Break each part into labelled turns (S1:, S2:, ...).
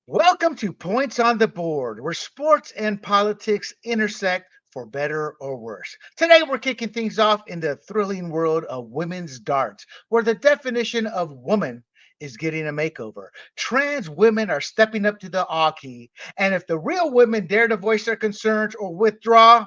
S1: Welcome to Points on the Board, where sports and politics intersect for better or worse. Today, we're kicking things off in the thrilling world of women's darts, where the definition of woman is getting a makeover. Trans women are stepping up to the key, and if the real women dare to voice their concerns or withdraw,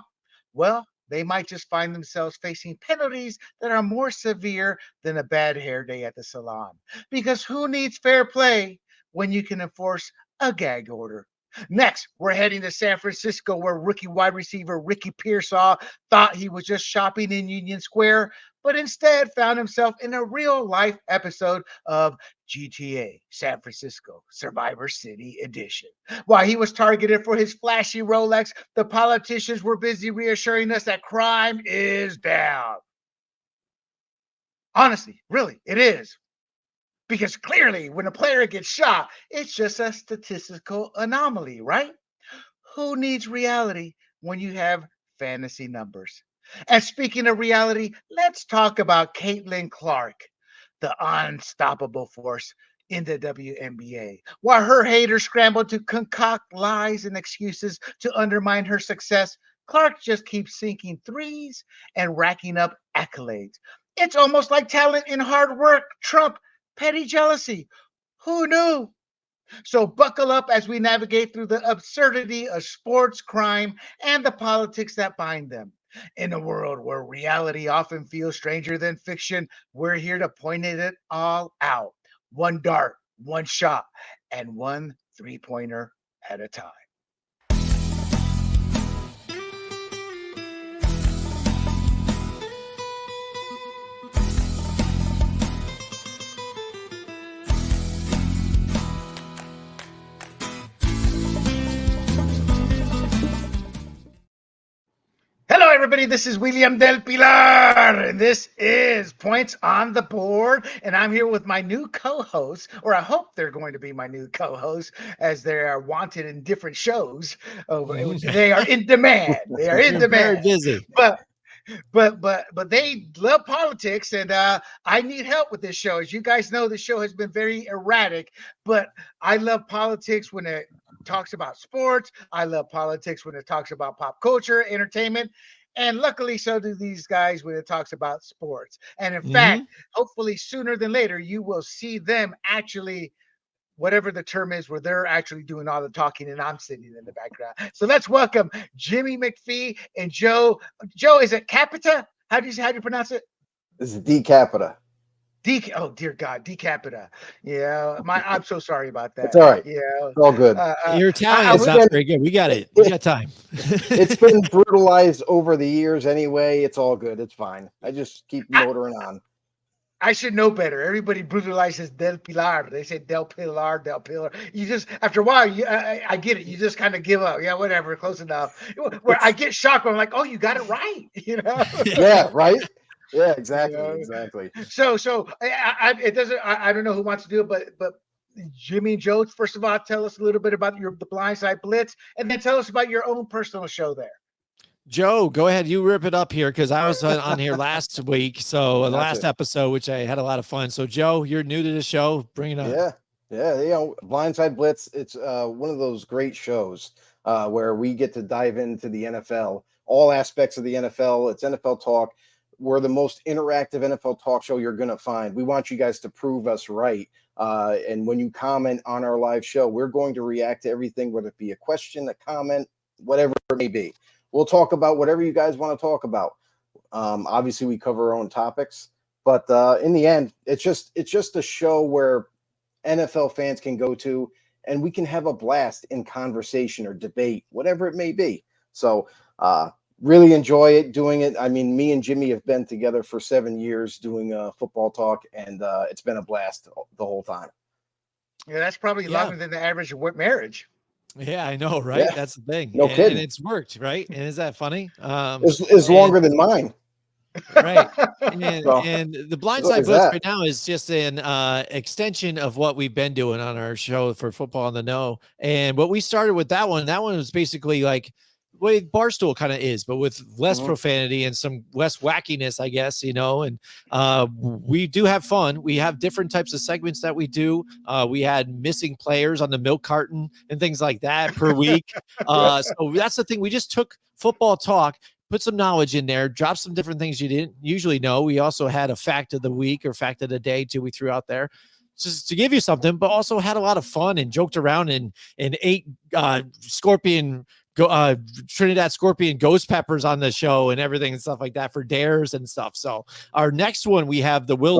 S1: well, they might just find themselves facing penalties that are more severe than a bad hair day at the salon. Because who needs fair play when you can enforce a gag order? Next, we're heading to San Francisco, where rookie wide receiver Ricky Pearsall thought he was just shopping in Union Square, but instead found himself in a real life episode of GTA San Francisco Survivor City Edition. While he was targeted for his flashy Rolex, the politicians were busy reassuring us that crime is down. Honestly, really, it is. Because clearly, when a player gets shot, it's just a statistical anomaly, right? Who needs reality when you have fantasy numbers? And speaking of reality, let's talk about Caitlin Clark, the unstoppable force in the WNBA. While her haters scramble to concoct lies and excuses to undermine her success, Clark just keeps sinking threes and racking up accolades. It's almost like talent and hard work trump petty jealousy. Who knew? So buckle up as we navigate through the absurdity of sports, crime, and the politics that bind them. In a world where reality often feels stranger than fiction, we're here to point it all out. One dart, one shot, and one three-pointer at a time. Hello, everybody. This is William Del Pilar, and this is Points on the Board. And I'm here with my new co hosts, or I hope they're going to be my new co hosts, as they are wanted in different shows. They are in demand. They are in
S2: You're very
S1: demand.
S2: busy.
S1: But they love politics, and I need help with this show. As you guys know, the show has been very erratic, but I love politics when it talks about sports. I love politics when it talks about pop culture, entertainment. And luckily, so do these guys when it talks about sports. And in fact,
S2: Mhm.
S1: hopefully, sooner than later, you will see them actually, whatever the term is, where they're actually doing all the talking and I'm sitting in the background. So let's welcome Jimmy McPhee and Joe. Joe, is it Capita? How do you pronounce it?
S3: This is D Capita.
S1: Oh dear God, Decapita. Yeah, I'm so sorry about
S3: It's
S1: that.
S3: all right.
S1: Yeah,
S3: It's all good.
S2: Your
S1: I
S2: Italian's
S3: It's
S1: was.
S2: not
S3: been
S2: very good. We got it. We
S3: it,
S2: got time.
S3: it's been brutalized over the years anyway. It's all good. It's fine. I just keep
S1: I,
S3: motoring on.
S1: I should know better. Everybody brutalizes Del Pilar. They say Del Pilar, Del Pilar. You just after a while, I get it. You just kind of give up. Yeah, whatever, close enough. Where I
S3: It's
S1: get shocked when I'm like, oh, you got it right. You know.
S3: yeah, right. Yeah,
S1: You
S3: exactly,
S1: know.
S3: exactly.
S1: So it doesn't. I don't know who wants to do it, but Jimmy and Joe, first of all, tell us a little bit about the Blindside Blitz, and then tell us about your own personal show there.
S2: Joe, go ahead. You rip it up here because I was on here last week. So the last
S3: Gotcha.
S2: episode, which I had a lot of fun. So Joe, you're new to the show. Bring it on.
S3: Yeah, yeah. Blindside Blitz. It's one of those great shows where we get to dive into the NFL, all aspects of the NFL. It's NFL talk. We're the most interactive NFL talk show you're gonna find. We want you guys to prove us right. And when you comment on our live show, we're going to react to everything, whether it be a question, a comment, whatever it may be. We'll talk about whatever you guys want to talk about. Obviously, we cover our own topics, but in the end, it's just a show where NFL fans can go to, and we can have a blast in conversation or debate, whatever it may be. So, really enjoy it doing it. I mean, me and Jimmy have been together for 7 years doing football talk, and it's been a blast the whole time.
S1: Yeah, that's probably
S2: Yeah.
S1: longer than the average marriage.
S2: Yeah, I know, right?
S3: Yeah,
S2: That's the thing.
S3: no
S2: And
S3: kidding.
S2: it's worked, right? And is that funny?
S3: It's
S2: And
S3: longer than mine.
S2: right. And
S3: So
S2: and the Blindside
S3: there's
S2: Blitz
S3: that.
S2: right now is just an extension of what we've been doing on our show for Football on the Know. And what we started with that one was basically like way Barstool kind of is, but with less
S3: Mhm.
S2: profanity and some less wackiness, I guess, you know. And we do have fun. We have different types of segments that we do. We had missing players on the milk carton and things like that per week. So that's the thing. We just took football talk, put some knowledge in there, dropped some different things you didn't usually know. We also had a fact of the week or fact of the day too. We threw out there just to give you something, but also had a lot of fun and joked around and ate scorpion Trinidad Scorpion ghost peppers on the show and everything and stuff like that for dares and stuff. So our next one, we have the Will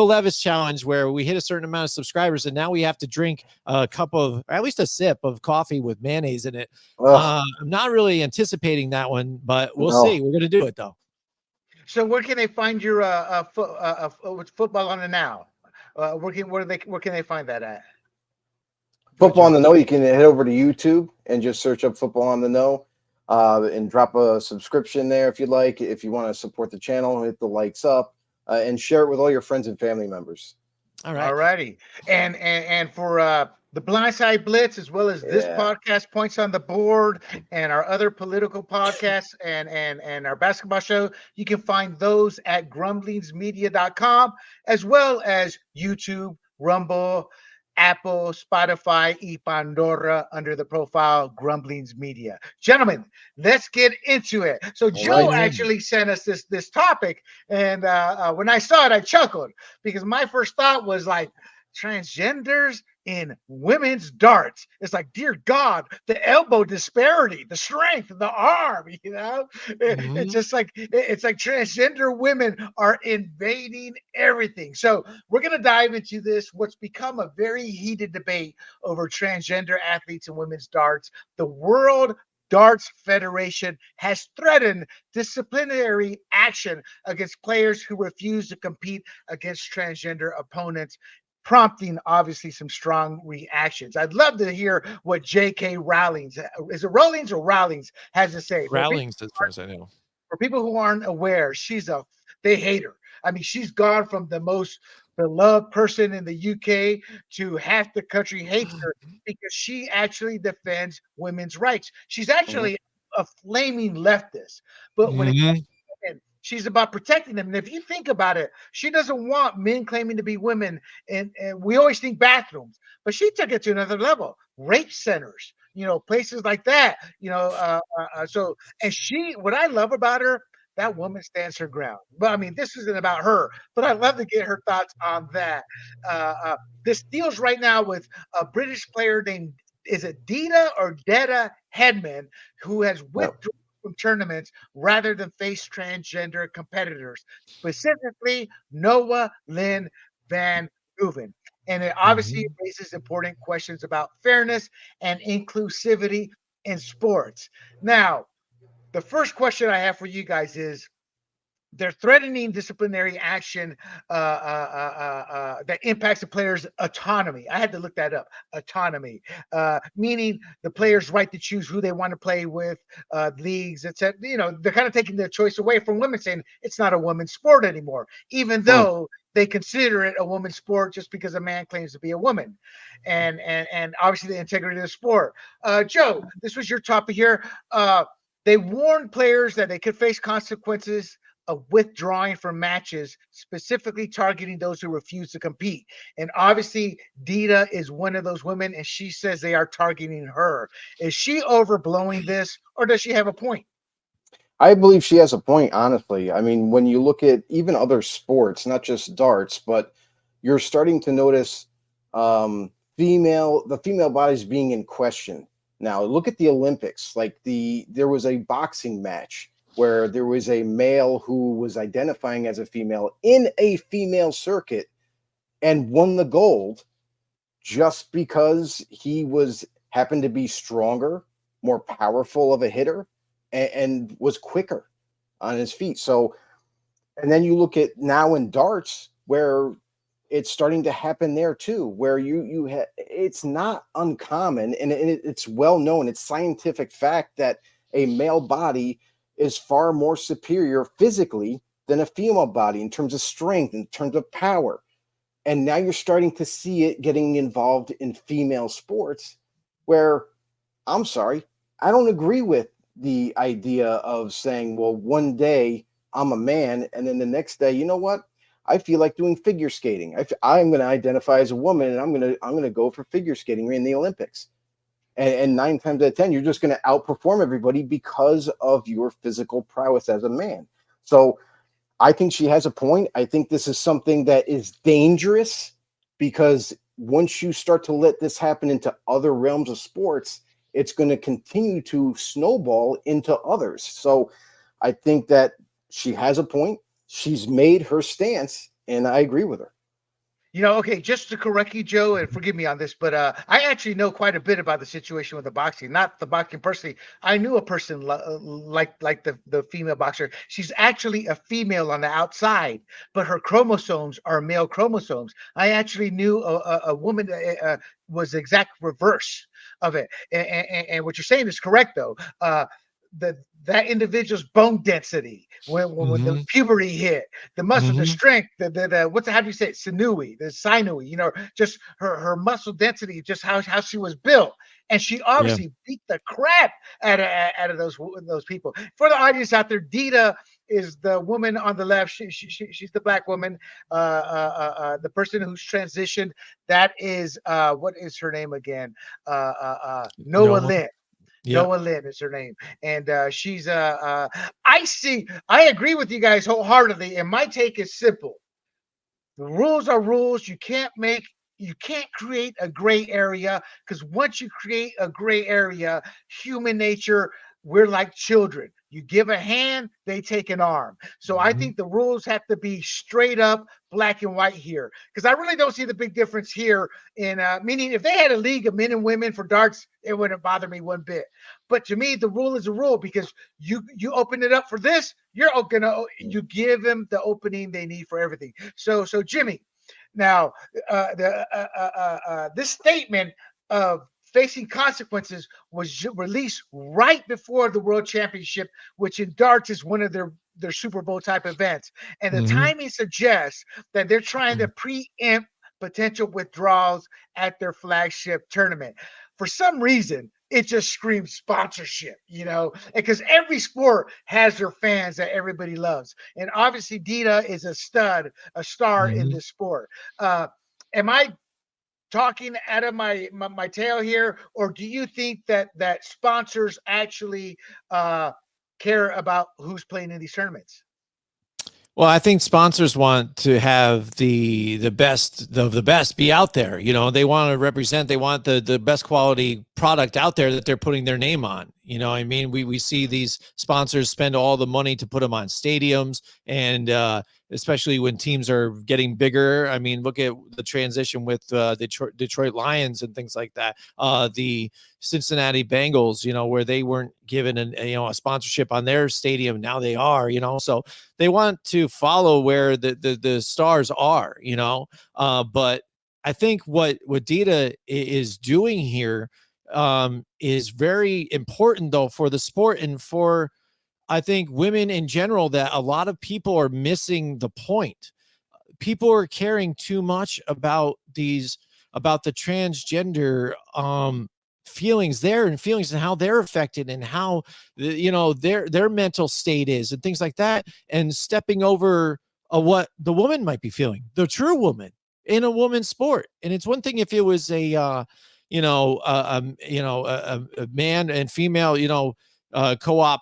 S2: Levis challenge, where we hit a certain amount of subscribers and now we have to drink a cup of, or at least a sip of coffee with mayonnaise in it. I'm not really anticipating that one, but we'll see. We're going to do it though.
S1: So where can they find your football on the now? Where can they find that at?
S3: Football on the Know. You can head over to YouTube and just search up Football on the Know, and drop a subscription there if you'd like. If you want to support the channel, hit the likes up, and share it with all your friends and family members.
S1: All right. All righty. And for the Blindside Blitz, as well as this podcast, Points on the Board, and our other political podcasts and our basketball show, you can find those at grumblingsmedia.com, as well as YouTube, Rumble, Apple, Spotify, y Pandora under the profile Grumblings Media. Gentlemen, let's get into it. So Joe actually sent us this topic, and when I saw it, I chuckled because my first thought was like, transgenders in women's darts. It's like, dear God, the elbow disparity, the strength, the arm, you know, it's just like, it's like transgender women are invading everything. So we're going to dive into this, what's become a very heated debate over transgender athletes in women's darts. The World Darts Federation has threatened disciplinary action against players who refuse to compete against transgender opponents, prompting obviously some strong reactions. I'd love to hear what J.K. Rowlings, is it Rowlings or Rowlings, has to say.
S2: Rowlings, as far as I know.
S1: For people who aren't aware, they hate her. I mean, she's gone from the most beloved person in the UK to half the country hates her because she actually defends women's rights. She's actually a flaming leftist, but when it comes to women, she's about protecting them. And if you think about it, she doesn't want men claiming to be women. And we always think bathrooms, but she took it to another level. Rape centers, you know, places like that, you know. So, and what I love about her, that woman stands her ground. But I mean, this isn't about her, but I'd love to get her thoughts on that. This deals right now with a British player named, is it Dita or Detta Headman, who has withdrawn from tournaments rather than face transgender competitors, specifically Noah Lynn Van Hooven. And it obviously raises important questions about fairness and inclusivity in sports. Now, the first question I have for you guys is, they're threatening disciplinary action that impacts the player's autonomy. I had to look that up. Autonomy, meaning the player's right to choose who they want to play with, leagues, etc. You know, they're kind of taking their choice away from women, saying it's not a women's sport anymore, even though they consider it a woman's sport just because a man claims to be a woman, and obviously the integrity of the sport. Joe, this was your topic here. They warned players that they could face consequences of withdrawing from matches, specifically targeting those who refuse to compete. And obviously, Dita is one of those women, and she says they are targeting her. Is she overblowing this, or does she have a point?
S3: I believe she has a point, honestly. I mean, when you look at even other sports, not just darts, but you're starting to notice the female bodies being in question. Now, look at the Olympics. Like there was a boxing match where there was a male who was identifying as a female in a female circuit and won the gold just because he happened to be stronger, more powerful of a hitter, and was quicker on his feet. So, and then you look at now in darts where it's starting to happen there too, where it's not uncommon, and it's well known, it's scientific fact that a male body is far more superior physically than a female body in terms of strength, in terms of power. And now you're starting to see it getting involved in female sports where, I'm sorry, I don't agree with the idea of saying, well, one day I'm a man, and then the next day, you know what? I feel like doing figure skating. I'm going to identify as a woman, and I'm going to go for figure skating in the Olympics. And 9 times out of 10, you're just going to outperform everybody because of your physical prowess as a man. So I think she has a point. I think this is something that is dangerous, because once you start to let this happen into other realms of sports, it's going to continue to snowball into others. So I think that she has a point. She's made her stance, and I agree with her.
S1: Okay, just to correct you, Joe, and forgive me on this, but I actually know quite a bit about the situation with the boxing. Not the boxing personally. I knew a person like the female boxer. She's actually a female on the outside, but her chromosomes are male chromosomes. I actually knew a woman was the exact reverse of it. And what you're saying is correct, though. That individual's bone density when the
S2: Mhm.
S1: puberty hit, the muscle, the
S2: Mhm.
S1: strength, the what's how do you say it? Sinewy, just her muscle density, just how she was built, and she
S2: Yeah.
S1: obviously beat the crap out of those people. For the audience out there, Dita is the woman on the left. She's the black woman, the person who's transitioned. That is what is her name again? Noah
S2: Noah.
S1: Lynn.
S2: Yeah.
S1: Noah Lynn is her name, and she's I agree with you guys wholeheartedly, and my take is simple: the rules are rules. You can't create a gray area, because once you create a gray area, human nature, we're like children. You give a hand, they take an arm. So I
S2: Mhm.
S1: think the rules have to be straight up black and white here, because I really don't see the big difference here. In meaning, if they had a league of men and women for darts, it wouldn't bother me one bit. But to me, the rule is a rule, because you open it up for this, you give them the opening they need for everything. So Jimmy, now this statement of facing consequences was released right before the World Championship, which in darts is one of their Super Bowl type events, and the
S2: Mhm.
S1: timing suggests that they're trying to preempt potential withdrawals at their flagship tournament. For some reason, it just screams sponsorship, because every sport has their fans that everybody loves. And obviously, Dita is a star in
S2: Mhm.
S1: this sport. Uh, am I talking out of my tail here, or do you think that sponsors actually care about who's playing in these tournaments?
S2: Well, I think sponsors want to have the best of the best be out there. They want to represent. They want the best quality product out there that they're putting their name on. I mean, we see these sponsors spend all the money to put them on stadiums, and especially when teams are getting bigger. I mean, look at the transition with Detroit Lions and things like that. The Cincinnati Bengals, where they weren't given a sponsorship on their stadium, now they are. So they want to follow where the stars are. But I think what Dita is doing here is very important, though, for the sport and for, I think, women in general, that a lot of people are missing the point. People are caring too much about the transgender feelings there, and feelings, and how they're affected, and how their mental state is, and things like that, and stepping over what the woman might be feeling, the true woman in a woman's sport. And it's one thing if it was a a man and female co-op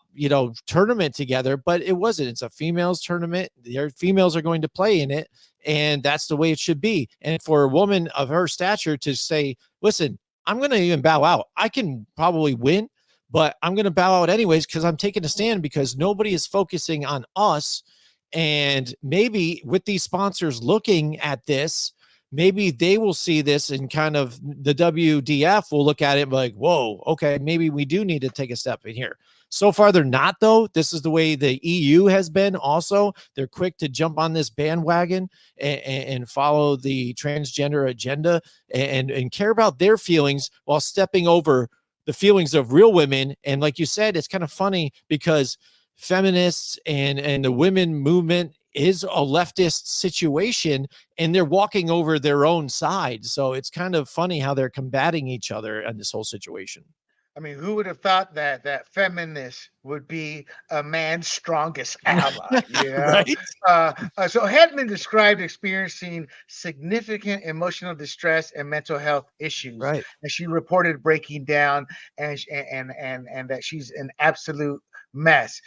S2: tournament together, but it wasn't. It's a females tournament. Their females are going to play in it, and that's the way it should be. And for a woman of her stature to say, listen, I'm going to even bow out. I can probably win, but I'm going to bow out anyways, because I'm taking a stand, because nobody is focusing on us. And maybe with these sponsors looking at this, maybe they will see this, and kind of the WDF will look at it like, whoa, okay, maybe we do need to take a step in here. So far, they're not, though. This is the way the EU has been also. They're quick to jump on this bandwagon and follow the transgender agenda, and care about their feelings while stepping over the feelings of real women. And like you said, it's kind of funny, because feminists and the women movement is a leftist situation, and they're walking over their own side. So it's kind of funny how they're combating each other in this whole situation.
S1: I mean, who would have thought that feminists would be a man's strongest ally? You know,
S2: Right?
S1: so Hedman described experiencing significant emotional distress and mental health issues,
S2: Right.
S1: and she reported breaking down, and that she's an absolute mess.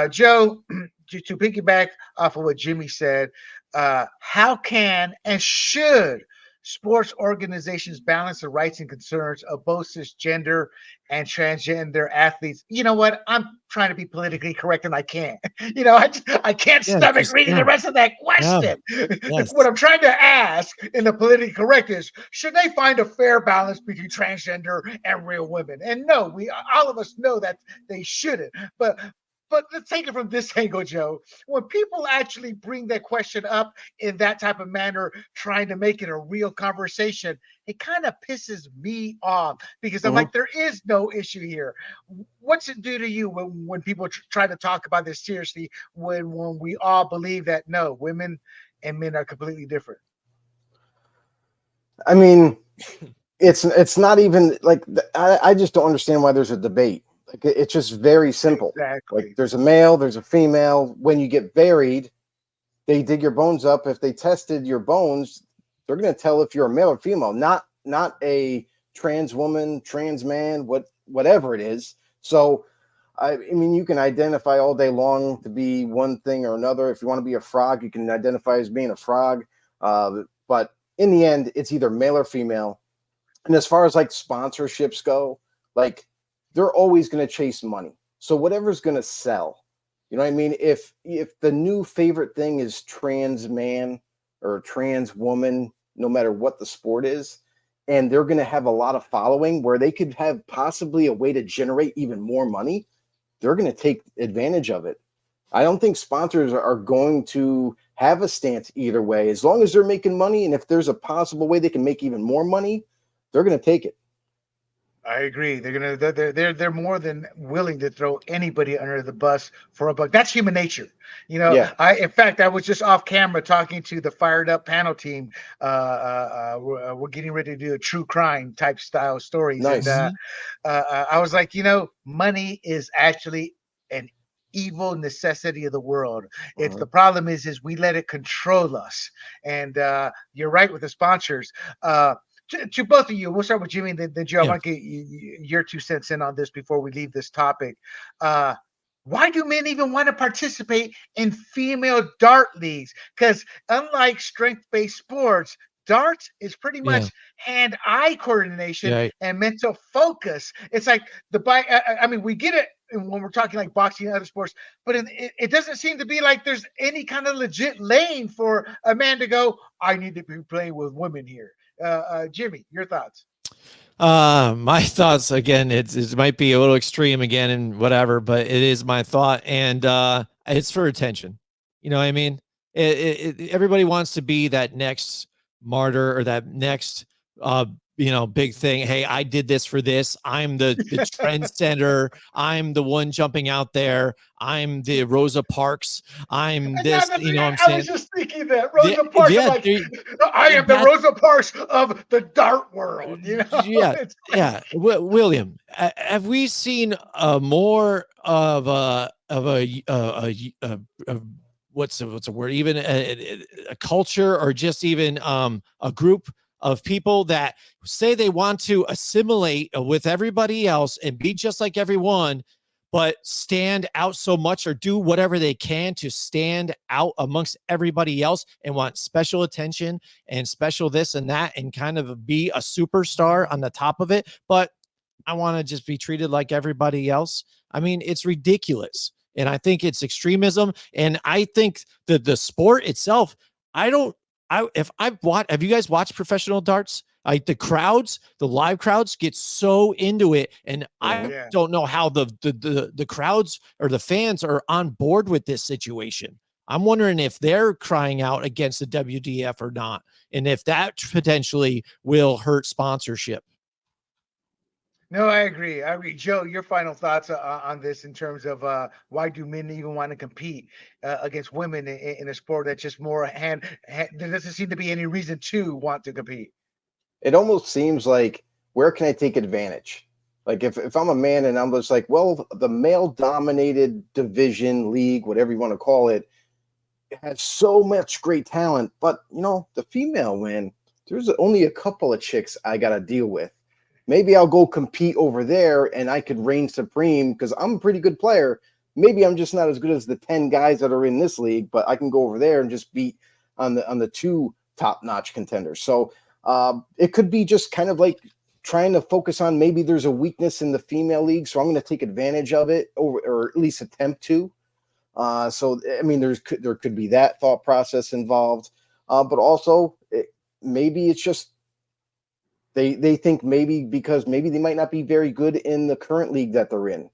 S1: Joe, to piggyback off of what Jimmy said, how can and should sports organizations balance the rights and concerns of both cisgender and transgender athletes? You know what? I'm trying to be politically correct and I can't. I can't
S2: Yeah,
S1: stomach
S2: just
S1: reading the
S2: no.
S1: rest of that
S2: No.
S1: question. What
S2: Yes.
S1: I'm trying to ask in the politically correct is, should they find a fair balance between transgender and real women? And no, we all of us know that they shouldn't. But let's take it from this angle, Joe. When people actually bring that question up in that type of manner, trying to make it a real conversation, it kind of pisses me off because I'm like,
S3: Mhm.
S1: there is no issue here. What's it do to you when people try to talk about this seriously, when we all believe that no, women and men are completely different?
S3: I mean, it's not even like I just don't understand why there's a debate. Like it's just very simple. Like
S1: Exactly.
S3: there's a male, there's a female. When you get buried, they dig your bones up. If they tested your bones, they're going to tell if you're a male or female, not a trans woman, trans man, whatever it is. So I mean, you can identify all day long to be one thing or another. If you want to be a frog, you can identify as being a frog. But in the end, it's either male or female. And as far as like sponsorships go, like they're always going to chase money. So whatever's going to sell, you know what I mean? If the new favorite thing is trans man or trans woman, no matter what the sport is, and they're going to have a lot of following where they could have possibly a way to generate even more money, they're going to take advantage of it. I don't think sponsors are going to have a stance either way. As long as they're making money, and if there's a possible way they can make even more money, they're going to take it.
S1: I agree. They're more than willing to throw anybody under the bus for a buck. That's human nature.
S3: Yeah,
S1: In fact, I was just off camera talking to the fired up panel team. We're getting ready to do a true crime type style stories, and
S3: nice.
S2: Mhm.
S1: I was like, money is actually an evil necessity of the world. It's
S3: Uh-huh.
S1: the problem is we let it control us. And you're right with the sponsors. To both of you, we'll start with Jimmy, then Joe. I
S2: Yeah.
S1: want to get your 2 cents in on this before we leave this topic. Uh, why do men even want to participate in female dart leagues? Because unlike strength-based sports, darts is pretty
S2: Yeah.
S1: much hand-eye coordination
S2: Yeah.
S1: and mental focus. It's like I mean, we get it when we're talking like boxing and other sports, but it doesn't seem to be like there's any kind of legit lane for a man to go, I need to be playing with women here. Jimmy, your thoughts?
S2: My thoughts again, it might be a little extreme again and whatever, but it is my thought, and it's for attention. You know what I mean? Everybody wants to be that next martyr or that next uh big thing. Hey, I did this for this. I'm the trendsetter. I'm the one jumping out there. I'm the Rosa Parks. I'm
S1: Yeah,
S2: this, you know what I'm
S1: I was
S2: saying?
S1: just thinking that
S2: Yeah,
S1: Rosa Parks. I'm
S2: yeah,
S1: like, I am the
S2: that's
S1: Rosa Parks of the dart world.
S2: yeah,
S1: It's
S2: yeah. William, have we seen more of a what's a word? Even a culture, or just even a group of people that say they want to assimilate with everybody else and be just like everyone, but stand out so much or do whatever they can to stand out amongst everybody else and want special attention and special this and that and kind of be a superstar on the top of it, but I want to just be treated like everybody else. I mean, it's ridiculous. And I think it's extremism. And I think that the sport itself, I don't, I, if I've watched, have you guys watched professional darts? Like the crowds, the live crowds get so into it. And I
S3: Mhm.
S1: yeah.
S2: don't know how the crowds or the fans are on board with this situation. I'm wondering if they're crying out against the WDF or not, and if that potentially will hurt sponsorship.
S1: No, I agree. I agree. Joe, your final thoughts on this in terms of why do men even want to compete against women in a sport that's just more there doesn't seem to be any reason to want to compete.
S3: It almost seems like where can I take advantage? Like if I'm a man and I'm just like, well, the male dominated division, league, whatever you want to call it, has so much great talent, but the female win, there's only a couple of chicks I got to deal with. Maybe I'll go compete over there and I could reign supreme because I'm a pretty good player. Maybe I'm just not as good as the 10 guys that are in this league, but I can go over there and just beat on the two top-notch contenders. So it could be just kind of like trying to focus on maybe there's a weakness in the female league, so I'm going to take advantage of it, or at least attempt to. So I mean, there could be that thought process involved, but also maybe it's just they think maybe because maybe they might not be very good in the current league that they're in,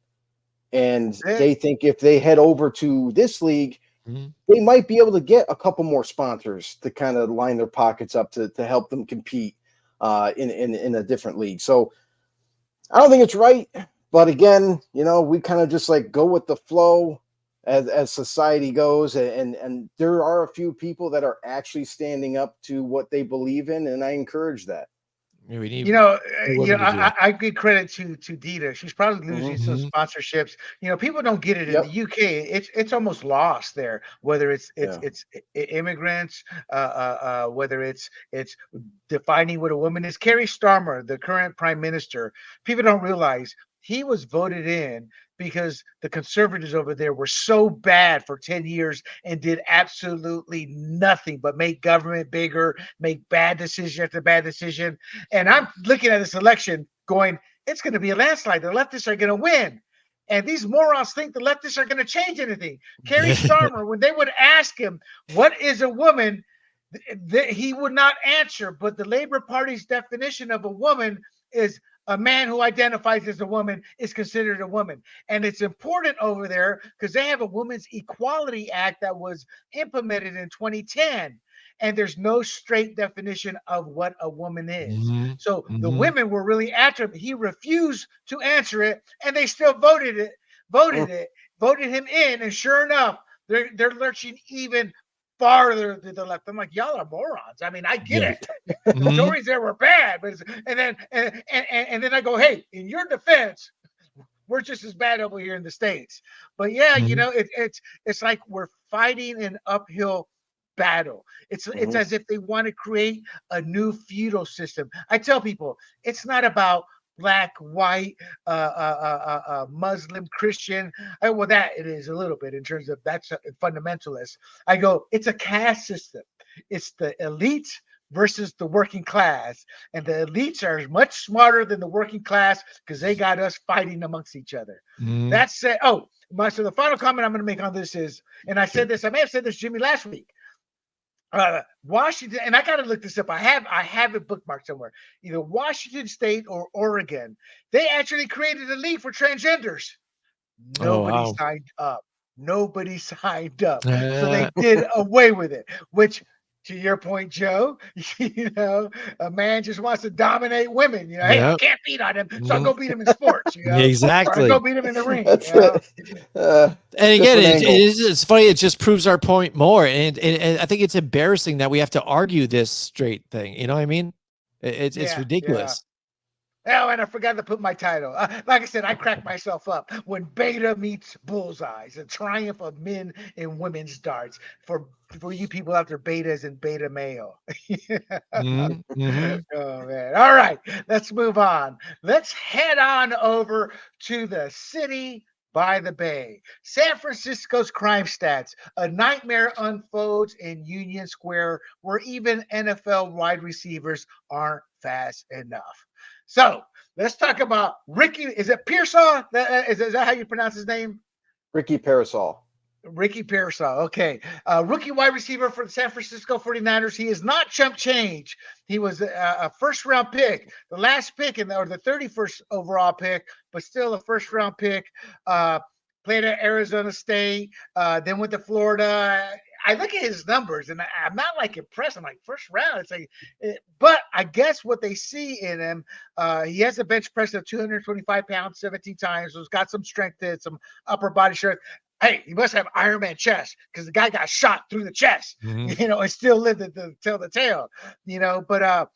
S3: and they think if they head over to this league, they might be able to get a couple more sponsors to kind of line their pockets up to help them compete in a different league. So I don't think it's right, but again, we kind of just like go with the flow as society goes, and there are a few people that are actually standing up to what they believe in, and I encourage that.
S2: Yeah, we need
S1: I give credit to Dita. She's probably losing some sponsorships. People don't get it in the UK. It's almost lost there. Whether it's immigrants, whether it's defining what a woman is. Keir Starmer, the current prime minister, people don't realize he was voted in because the conservatives over there were so bad for 10 years and did absolutely nothing but make government bigger, make bad decision after bad decision. And I'm looking at this election going, it's going to be a landslide. The leftists are going to win. And these morons think the leftists are going to change anything. Keir Starmer, when they would ask him, what is a woman? He would not answer. But the Labor Party's definition of a woman is a man who identifies as a woman is considered a woman. And it's important over there because they have a Women's Equality Act that was implemented in 2010. And there's no straight definition of what a woman is. So the women were really after him. He refused to answer it, and they still voted him in. And sure enough, they're lurching even farther to the left. I'm like, y'all are morons. I mean, I get it. The Tories there were bad, but and then I go, hey, in your defense, we're just as bad over here in the States. But yeah, it's like we're fighting an uphill battle. It's as if they want to create a new feudal system. I tell people it's not about black, white, Muslim, Christian. Well, that it is a little bit in terms of that's a fundamentalist. I go, it's a caste system. It's the elite versus the working class. And the elites are much smarter than the working class because they got us fighting amongst each other. That's it. So the final comment I'm going to make on this is, and I said this, I may have said this, Jimmy, last week. Washington, and I gotta look this up. I have it bookmarked somewhere. Either Washington State or Oregon. They actually created a league for transgenders. Nobody signed up. Nobody signed up. So they did away with it, which to your point, Joe, a man just wants to dominate women. Hey, I can't beat on him, so I'll go beat him in sports.
S2: Exactly.
S1: Or I'll go beat him in the ring.
S2: And again, it's funny. It just proves our point more. And I think it's embarrassing that we have to argue this straight thing. You know what I mean? It's ridiculous.
S1: Oh, and I forgot to put my title. Like I said, I cracked myself up when Beta meets Bullseyes, a triumph of men and women's darts for you people out there, betas and beta male. Oh, man. All right, let's move on. Let's head on over to the city by the bay. San Francisco's crime stats. A nightmare unfolds in Union Square where even NFL wide receivers aren't fast enough. So let's talk about Ricky. Is it Pearsall? Is that how you pronounce his name?
S3: Ricky Pearsall.
S1: Ricky Pearsall. Okay. Rookie wide receiver for the San Francisco 49ers. He is not chump change. He was a first round pick, the last pick or the 31st overall pick, but still a first round pick. Played at Arizona State, then went to Florida. I look at his numbers and I'm not like impressed. I'm like, first round. It's like, but I guess what they see in him, he has a bench press of 225 pounds 17 times. So he's got some strength to it, some upper body strength. Hey, he must have Iron Man chest because the guy got shot through the chest, and still lived to tell the tale, but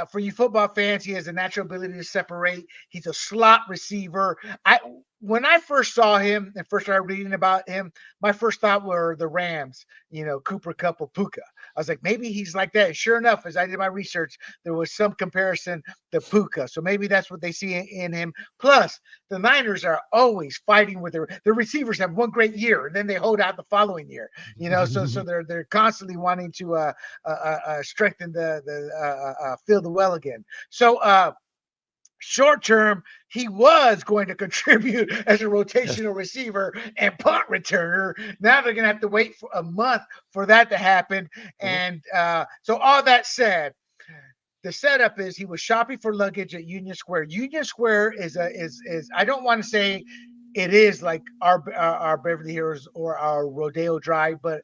S1: for you football fans, he has a natural ability to separate. He's a slot receiver. When I first saw him and first started reading about him, my first thought were the Rams, Cooper Kupp or Puka. I was like, maybe he's like that. And sure enough, as I did my research, there was some comparison to Puka. So maybe that's what they see in him. Plus, the Niners are always fighting with their receivers have one great year and then they hold out the following year. So they're constantly wanting to strengthen fill the well again. So short term, he was going to contribute as a rotational receiver and punt returner. Now they're going to have to wait for a month for that to happen. And so all that said, the setup is he was shopping for luggage at Union Square. Union Square is I don't want to say it is like our Beverly Hills or our Rodeo Drive, but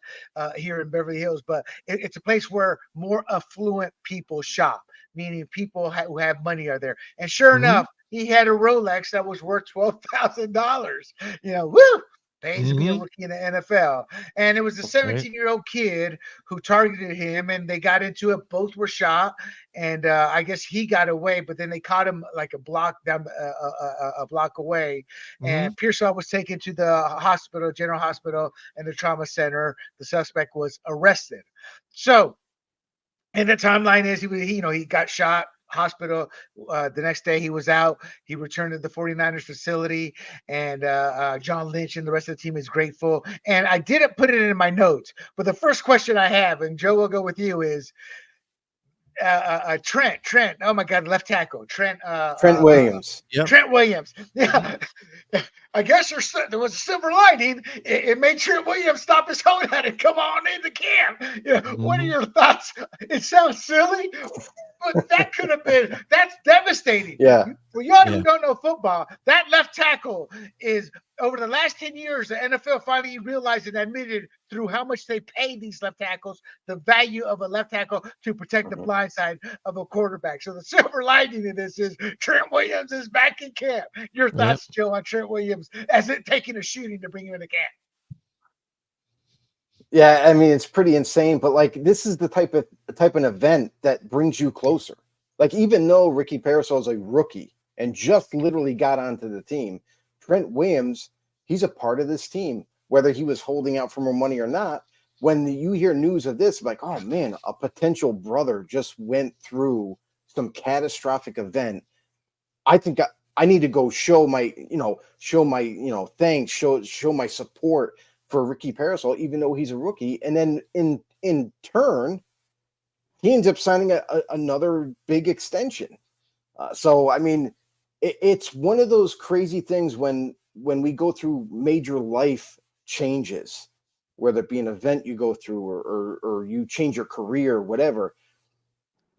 S1: here in Beverly Hills, but it's a place where more affluent people shop, meaning people who have money are there. And sure enough, he had a Rolex that was worth $12,000. Woo! Pays to be a rookie in the NFL. And it was a 17-year-old kid who targeted him, and they got into it. Both were shot, and I guess he got away, but then they caught him like a block down, a block away. And Pearsall was taken to the hospital, General Hospital, and the trauma center. The suspect was arrested. So, and the timeline is he got shot. Hospital. The next day he was out. He returned to the 49ers facility, and John Lynch and the rest of the team is grateful. And I didn't put it in my notes, but the first question I have, and Joe will go with you, is Trent. Oh my God, left tackle. Trent
S3: Williams.
S1: Trent Williams. Yeah. I guess there was a silver lining. It made Trent Williams stop his holdout and come on into camp. What are your thoughts? It sounds silly, but that could have been, that's devastating.
S3: Yeah.
S1: For y'all who don't know football, that left tackle is, over the last 10 years, the NFL finally realized and admitted through how much they pay these left tackles, the value of a left tackle to protect the blind side of a quarterback. So the silver lining in this is Trent Williams is back in camp. Your thoughts, Joe, on Trent Williams as it taking a shooting to bring him into camp?
S3: Yeah, I mean, it's pretty insane, but like this is the type of event that brings you closer. Like, even though Ricky Pearsall is a rookie and just literally got onto the team, Trent Williams, he's a part of this team, whether he was holding out for more money or not. When you hear news of this, like, oh man, a potential brother just went through some catastrophic event. I think I need to go show my thanks, show my support for Ricky Pearsall, even though he's a rookie. And then in turn, he ends up signing another big extension. So, I mean, it's one of those crazy things when we go through major life changes, whether it be an event you go through or you change your career, whatever.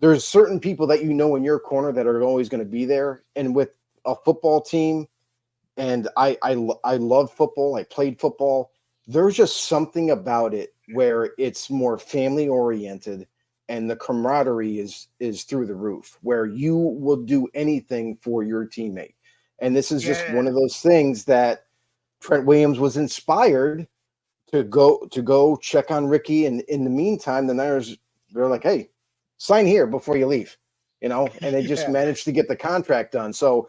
S3: There's certain people that in your corner that are always going to be there. And with a football team, and I love football, I played football, there's just something about it where it's more family oriented and the camaraderie is through the roof, where you will do anything for your teammate. And this is just one of those things that Trent Williams was inspired to go check on Ricky. And in the meantime, the Niners, they're like, hey, sign here before you leave, and they just managed to get the contract done. So,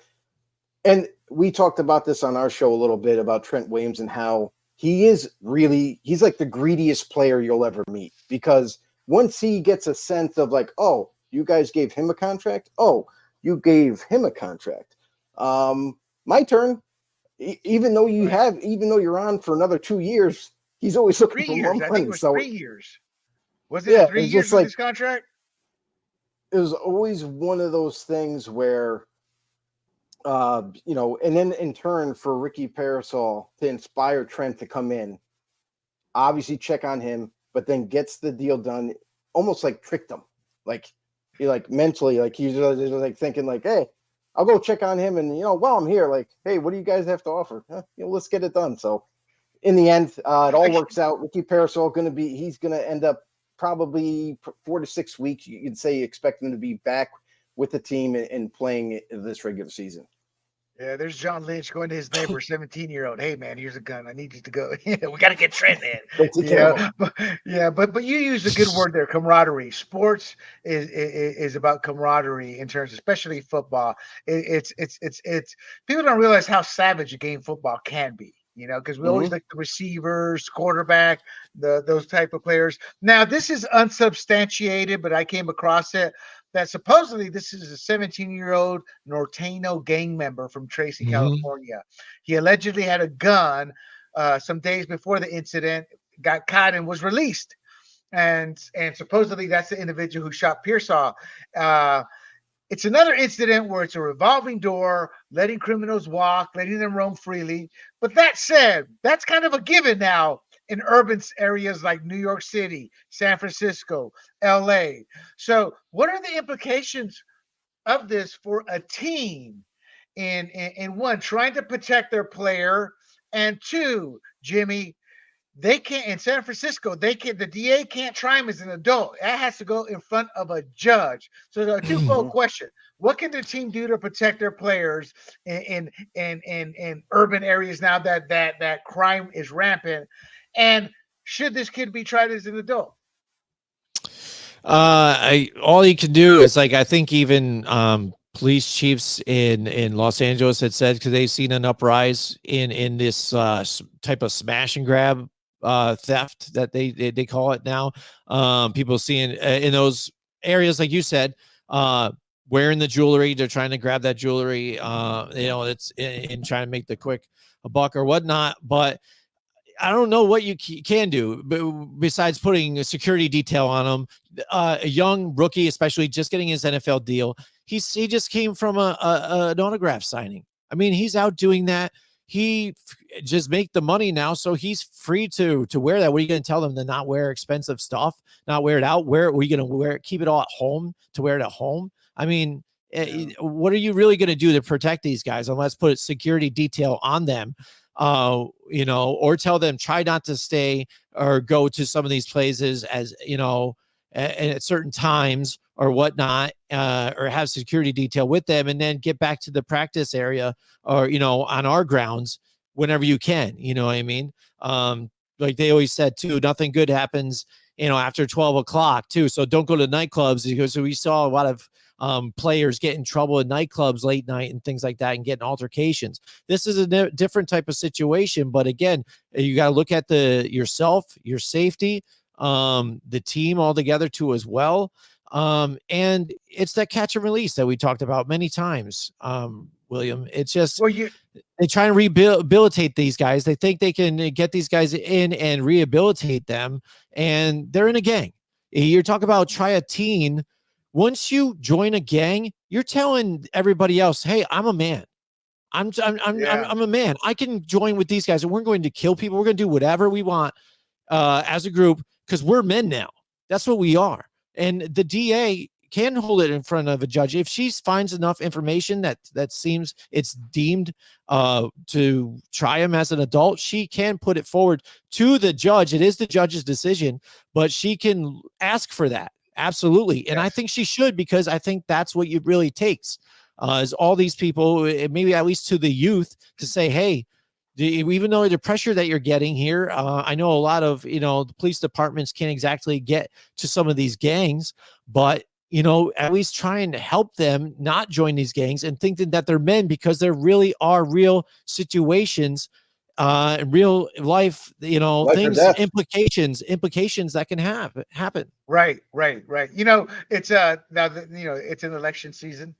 S3: and we talked about this on our show a little bit about Trent Williams and how he's like the greediest player you'll ever meet, because once he gets a sense of like, oh, you guys gave him a contract. Oh, you gave him a contract. My turn. Even though you're on for another 2 years, he's always looking for more money.
S1: I think it was 3 years. Was it 3 years with this contract?
S3: It was always one of those things where, and then in turn for Ricky Pearsall to inspire Trent to come in, obviously check on him, but then gets the deal done, almost like tricked him. Like, he like mentally, like he's like thinking like, hey, I'll go check on him. And, while I'm here, like, hey, what do you guys have to offer? Let's get it done. So in the end, it all works out. Ricky Pearsall he's going to end up probably 4 to 6 weeks. You could say you expect him to be back with the team and playing this regular season.
S1: Yeah, there's John Lynch going to his neighbor, 17-year-old. Hey, man, here's a gun. I need you to go. We got to get Trent in.
S3: Go take care of him.
S1: But you use a good word there, camaraderie. Sports is about camaraderie in terms, especially football. It's people don't realize how savage a game football can be. Because we always
S3: Mhm.
S1: like the receivers, quarterback, those type of players. Now, this is unsubstantiated, but I came across it that supposedly this is a 17-year-old Norteño gang member from Tracy,
S2: Mhm.
S1: California. He allegedly had a gun some days before the incident, got caught, and was released. And supposedly that's the individual who shot Pearsall. Uh, it's another incident where it's a revolving door, letting criminals walk, letting them roam freely. But that said, that's kind of a given now in urban areas like New York City, San Francisco, LA. So, what are the implications of this for a team in one trying to protect their player, and two, Jimmy, they can't in San Francisco, they can the DA can't try him as an adult. That has to go in front of a judge. So the twofold
S3: Mhm.
S1: question: what can the team do to protect their players in urban areas now that crime is rampant? And should this kid be tried as an adult?
S2: All you can do is like I think even police chiefs in Los Angeles had said because they've seen an uprise in this type of smash and grab theft that they call it now. People seeing in those areas like you said, wearing the jewelry, they're trying to grab that jewelry. It's in trying to make the quick a buck or whatnot, but I don't know what you can do besides putting a security detail on him. A young rookie, especially just getting his NFL deal, he just came from an autograph signing. I mean, he's out doing that. He just make the money now, so he's free to wear that. What are you going to tell them to not wear expensive stuff, not wear it out? Where are you going to wear it? Keep it all at home to wear it at home? I mean,
S1: Yeah.
S2: what are you really going to do to protect these guys unless put a security detail on them? Or tell them try not to stay or go to some of these places as at certain times or whatnot, or have security detail with them, and then get back to the practice area or on our grounds whenever you can. You know what I mean? Like they always said too, nothing good happens after 12 o'clock too. So don't go to nightclubs because we saw a lot of players get in trouble in nightclubs late night and things like that and getting altercations. This is a different type of situation, but again, you got to look at yourself, your safety, the team all together too as well. And it's that catch and release that we talked about many times, William. It's just
S1: Well, you
S2: they try and rehabilitate these guys. They think they can get these guys in and rehabilitate them, and they're in a gang. You're talking about try a teen. Once you join a gang, you're telling everybody else, "Hey, I'm a man.
S1: yeah.
S2: I'm a man. I can join with these guys, and we're going to kill people. We're going to do whatever we want as a group because we're men now. That's what we are." And the DA can hold it in front of a judge if she finds enough information that seems it's deemed to try him as an adult. She can put it forward to the judge. It is the judge's decision, but she can ask for that. Absolutely. And I
S1: Yes.
S2: think she should, because I think that's what it really takes, is all these people, maybe at least to the youth, to say, hey, even though the pressure that you're getting here, I know a lot of, the police departments can't exactly get to some of these gangs, but, at least try and help them not join these gangs and thinking that they're men, because there really are real situations, real life,
S3: Life or
S2: things,
S3: death.
S2: implications that can happen.
S1: Right. It's now that it's an election season,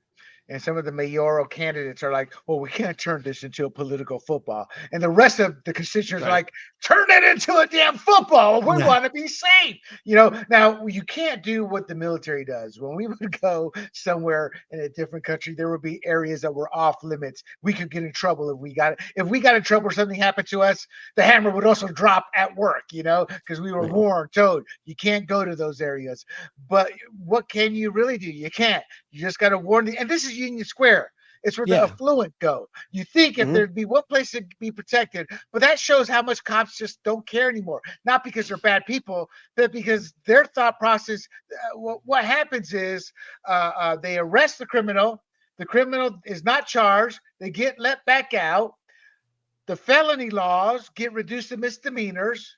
S1: and some of the mayoral candidates are like, "Well, we can't turn this into a political football," and the rest of the constituents are
S2: Right.
S1: like, "Turn it into a damn football. We
S2: Yeah.
S1: want to be safe." Now you can't do what the military does. When we would go somewhere in a different country, there would be areas that were off limits. We could get in trouble if we got in trouble or something happened to us. The hammer would also drop at work, because we were
S2: Right.
S1: warned, told you can't go to those areas. But what can you really do? You can't. You just got to warn and this is Union Square. It's where the
S2: Yeah.
S1: affluent go. You think if
S3: Mhm.
S1: there'd be one place to be protected, but that shows how much cops just don't care anymore. Not because they're bad people, but because their thought process. What happens is they arrest the criminal. The criminal is not charged. They get let back out. The felony laws get reduced to misdemeanors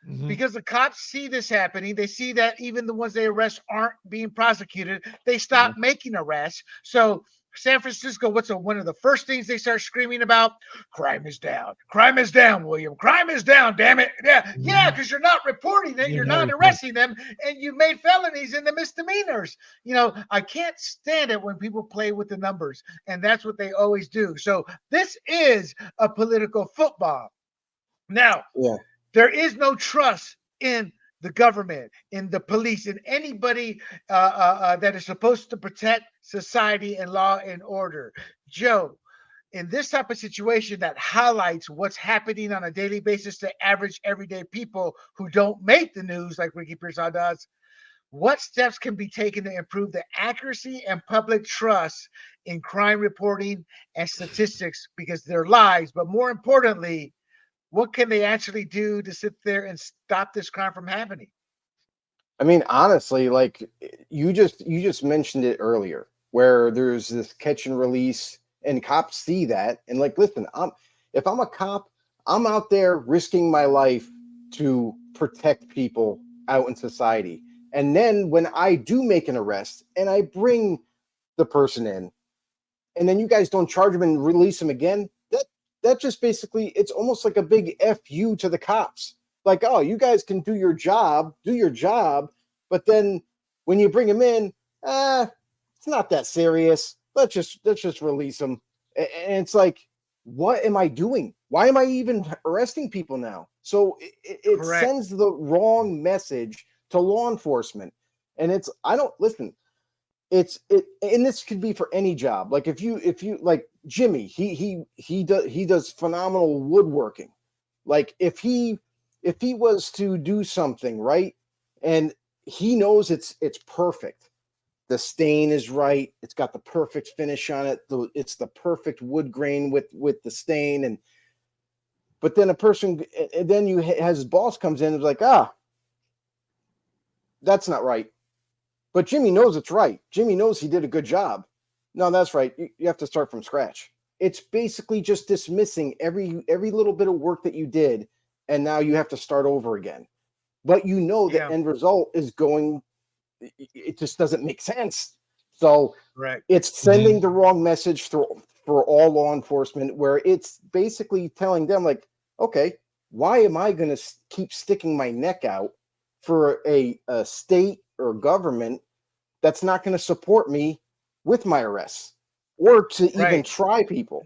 S2: Mhm.
S1: because the cops see this happening. They see that even the ones they arrest aren't being prosecuted. They stop making arrests. So San Francisco, one of the first things they start screaming about? Crime is down. Crime is down, William. Crime is down, damn it. Yeah, because you're not reporting it. You're not arresting them, and you made felonies and the misdemeanors. I can't stand it when people play with the numbers, and that's what they always do. So this is a political football. Now,
S3: Yeah.
S1: there is no trust in the government, in the police, in anybody that is supposed to protect society and law and order. Joe, in this type of situation that highlights what's happening on a daily basis to average everyday people who don't make the news like Ricky Pearsall does, what steps can be taken to improve the accuracy and public trust in crime reporting and statistics because they're lies, but more importantly, what can they actually do to sit there and stop this crime from happening?
S3: I mean, honestly, like you just mentioned it earlier, where there's this catch and release, and cops see that, and like, listen, if I'm a cop, I'm out there risking my life to protect people out in society. And then when I do make an arrest and I bring the person in, and then you guys don't charge them and release them again, that just basically, it's almost like a big FU to the cops. Like, oh, you guys can do your job, but then when you bring them in, it's not that serious. Let's just release them. And it's like, what am I doing? Why am I even arresting people now? So it sends the wrong message to law enforcement. And and this could be for any job. Like if you like Jimmy, he does phenomenal woodworking. Like if he was to do something right, and he knows it's perfect, the stain is right, it's got the perfect finish on it, it's the perfect wood grain with the stain, but then his boss comes in and is like, that's not right. But Jimmy knows it's right. Jimmy knows he did a good job. No, that's right. You have to start from scratch. It's basically just dismissing every little bit of work that you did, and now you have to start over again. But the end result is it just doesn't make sense. So it's sending the wrong message for all law enforcement, where it's basically telling them, like, okay, why am I going to keep sticking my neck out for a state or government that's not going to support me with my arrests or to even try people?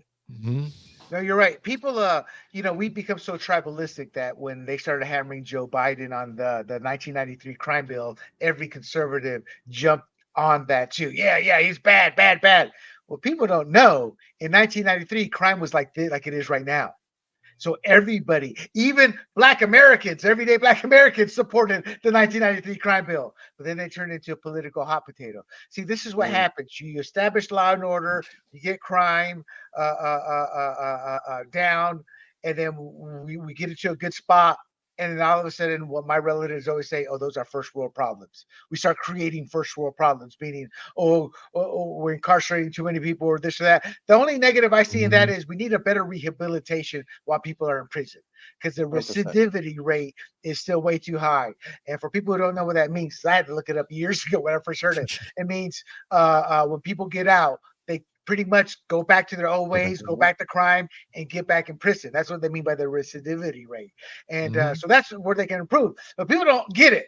S1: No, you're right. People, we become so tribalistic that when they started hammering Joe Biden on the 1993 crime bill, every conservative jumped on that too. Yeah, he's bad, bad, bad. Well, people don't know in 1993, crime was like it is right now. So everybody, even Black Americans, everyday Black Americans supported the 1993 crime bill, but then they turned into a political hot potato. See, this is what happens. You establish law and order, you get crime down, and then we get into a good spot. And then all of a sudden, what my relatives always say, oh, those are first world problems. We start creating first world problems, meaning, we're incarcerating too many people or this or that. The only negative I see in that is we need a better rehabilitation while people are in prison, because the
S3: 100%.
S1: recidivity rate is still way too high. And for people who don't know what that means, I had to look it up years ago when I first heard it. It means when people get out, they pretty much go back to their old ways, go back to crime, and get back in prison. That's what they mean by the recidivity rate. And so that's where they can improve. But people don't get it.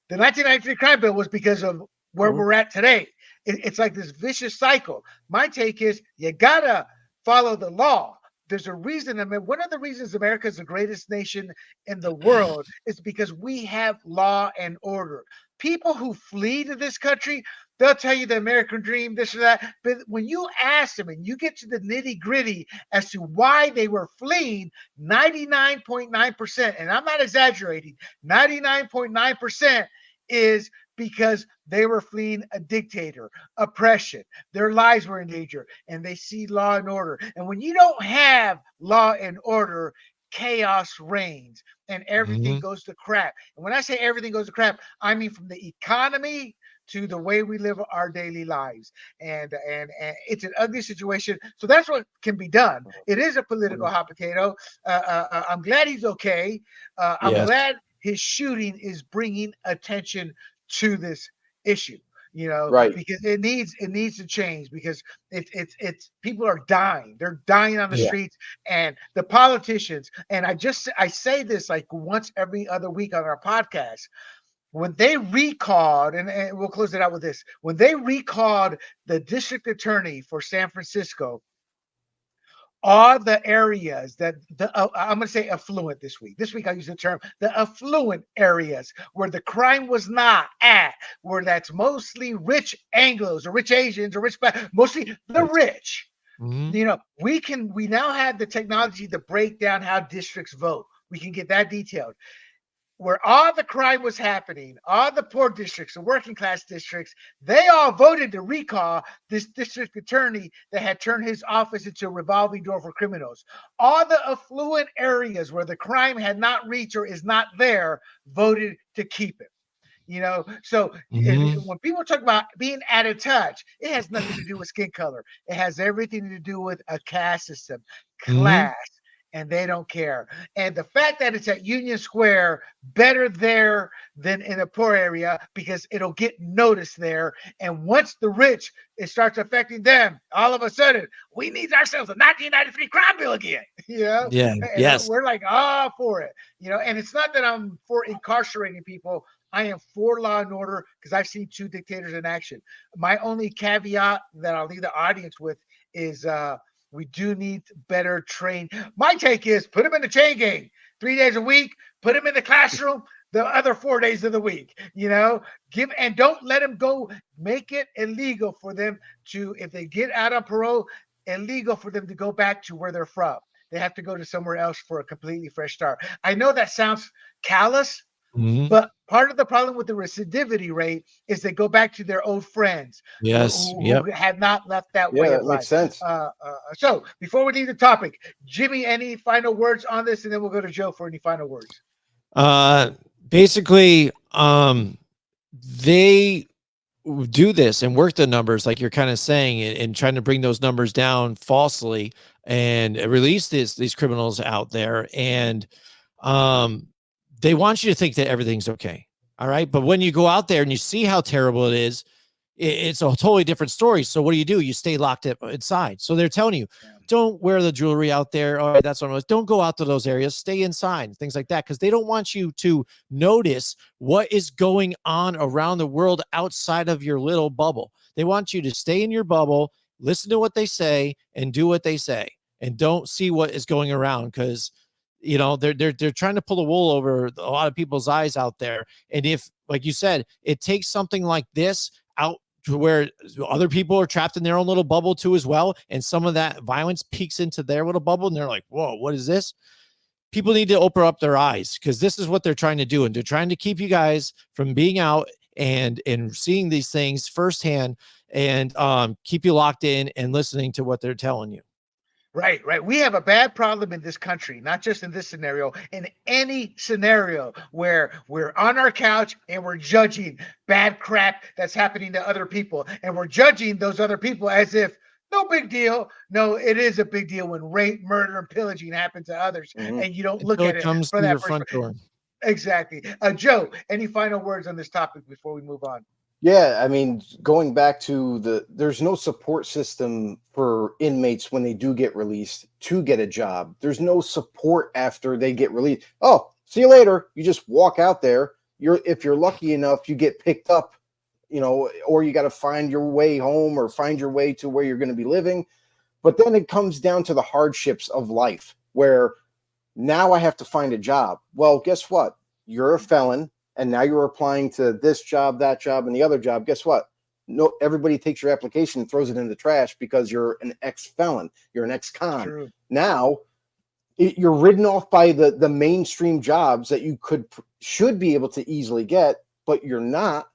S1: The 1993 crime bill was because of where we're at today. It's like this vicious cycle. My take is you got to follow the law. There's a reason. I mean, one of the reasons America is the greatest nation in the world is because we have law and order. People who flee to this country, they'll tell you the American dream, this or that. But when you ask them and you get to the nitty gritty as to why they were fleeing, 99.9%, and I'm not exaggerating, 99.9% is because they were fleeing a dictator, oppression. Their lives were in danger, and they see law and order. And when you don't have law and order, chaos reigns and everything goes to crap. And when I say everything goes to crap, I mean from the economy to the way we live our daily lives. And it's an ugly situation. So that's what can be done. It is a political hot potato. I'm glad he's okay. I'm
S2: Yes.
S1: glad his shooting is bringing attention to this issue.
S3: Right.
S1: Because it needs to change, because it's people are dying. They're dying on the
S2: Yeah.
S1: streets, and the politicians. And I say this like once every other week on our podcast. When they recalled, and we'll close it out with this, when they recalled the district attorney for San Francisco, all the areas that I'm going to say affluent this week. This week I use the term the affluent areas where the crime was not at, where that's mostly rich Anglos or rich Asians or rich Black, mostly the rich.
S2: Mhm.
S1: We now have the technology to break down how districts vote. We can get that detailed. Where all the crime was happening, all the poor districts, the working class districts, they all voted to recall this district attorney that had turned his office into a revolving door for criminals. All the affluent areas where the crime had not reached or is not there voted to keep it. So
S2: Mhm.
S1: when people talk about being out of touch, it has nothing to do with skin color. It has everything to do with a caste system,
S2: Mhm.
S1: class, and they don't care. And the fact that it's at Union Square, better there than in a poor area, because it'll get noticed there. And once the rich, it starts affecting them, all of a sudden, we need ourselves a 1993 crime bill again.
S2: Yeah.
S1: And
S2: Yes.
S1: we're like, for it. And it's not that I'm for incarcerating people. I am for law and order because I've seen two dictators in action. My only caveat that I'll leave the audience with is we do need better train. My take is put them in the chain gang 3 days a week, put them in the classroom the other 4 days of the week, and don't let them go. Make it illegal for them to, if they get out on parole, illegal for them to go back to where they're from. They have to go to somewhere else for a completely fresh start. I know that sounds callous,
S2: Mhm.
S1: but part of the problem with the recidivity rate is they go back to their old friends
S2: Yes.
S1: who
S2: Yep.
S1: have not left that
S3: Yeah,
S1: way of
S3: that makes
S1: life.
S3: sense.
S1: So before we leave the topic, Jimmy, any final words on this? And then we'll go to Joe for any final words.
S2: Uh, Basically, they do this and work the numbers like you're kind of saying, and trying to bring those numbers down falsely and release these criminals out there. And um, they want you to think that everything's okay. All right. But when you go out there and you see how terrible it is, it's a totally different story. So what do? You stay locked up inside. So they're telling you, don't wear the jewelry out there. All right, that's what it was. Don't go out to those areas. Stay inside, things like that, because they don't want you to notice what is going on around the world outside of your little bubble. They want you to stay in your bubble, listen to what they say, and do what they say, and don't see what is going around, because they're trying to pull the wool over a lot of people's eyes out there. And if, like you said, it takes something like this out to where other people are trapped in their own little bubble too as well, and some of that violence peeks into their little bubble, and they're like, whoa, what is this? People need to open up their eyes, because this is what they're trying to do, and they're trying to keep you guys from being out and seeing these things firsthand, and keep you locked in and listening to what they're telling you.
S1: Right. We have a bad problem in this country, not just in this scenario, in any scenario where we're on our couch and we're judging bad crap that's happening to other people. And we're judging those other people as if no big deal. No, it is a big deal when rape, murder, and pillaging happen to others. And you don't look
S2: Until
S1: at
S2: it
S1: it
S2: comes
S1: from
S2: to
S1: that
S2: your front
S1: perspective.
S2: door.
S1: Exactly. Joe, any final words on this topic before we move on?
S3: Yeah, I mean, going back to there's no support system for inmates when they do get released to get a job. There's no support after they get released. Oh, see you later. You just walk out there. If you're lucky enough, you get picked up, or you got to find your way home or find your way to where you're going to be living. But then it comes down to the hardships of life, where now I have to find a job. Well, guess what? You're a felon, and now you're applying to this job, that job, and the other job. Guess what? No, everybody takes your application and throws it in the trash because you're an ex-felon. You're an ex-con.
S1: True.
S3: Now you're ridden off by the mainstream jobs that you should be able to easily get, but you're not.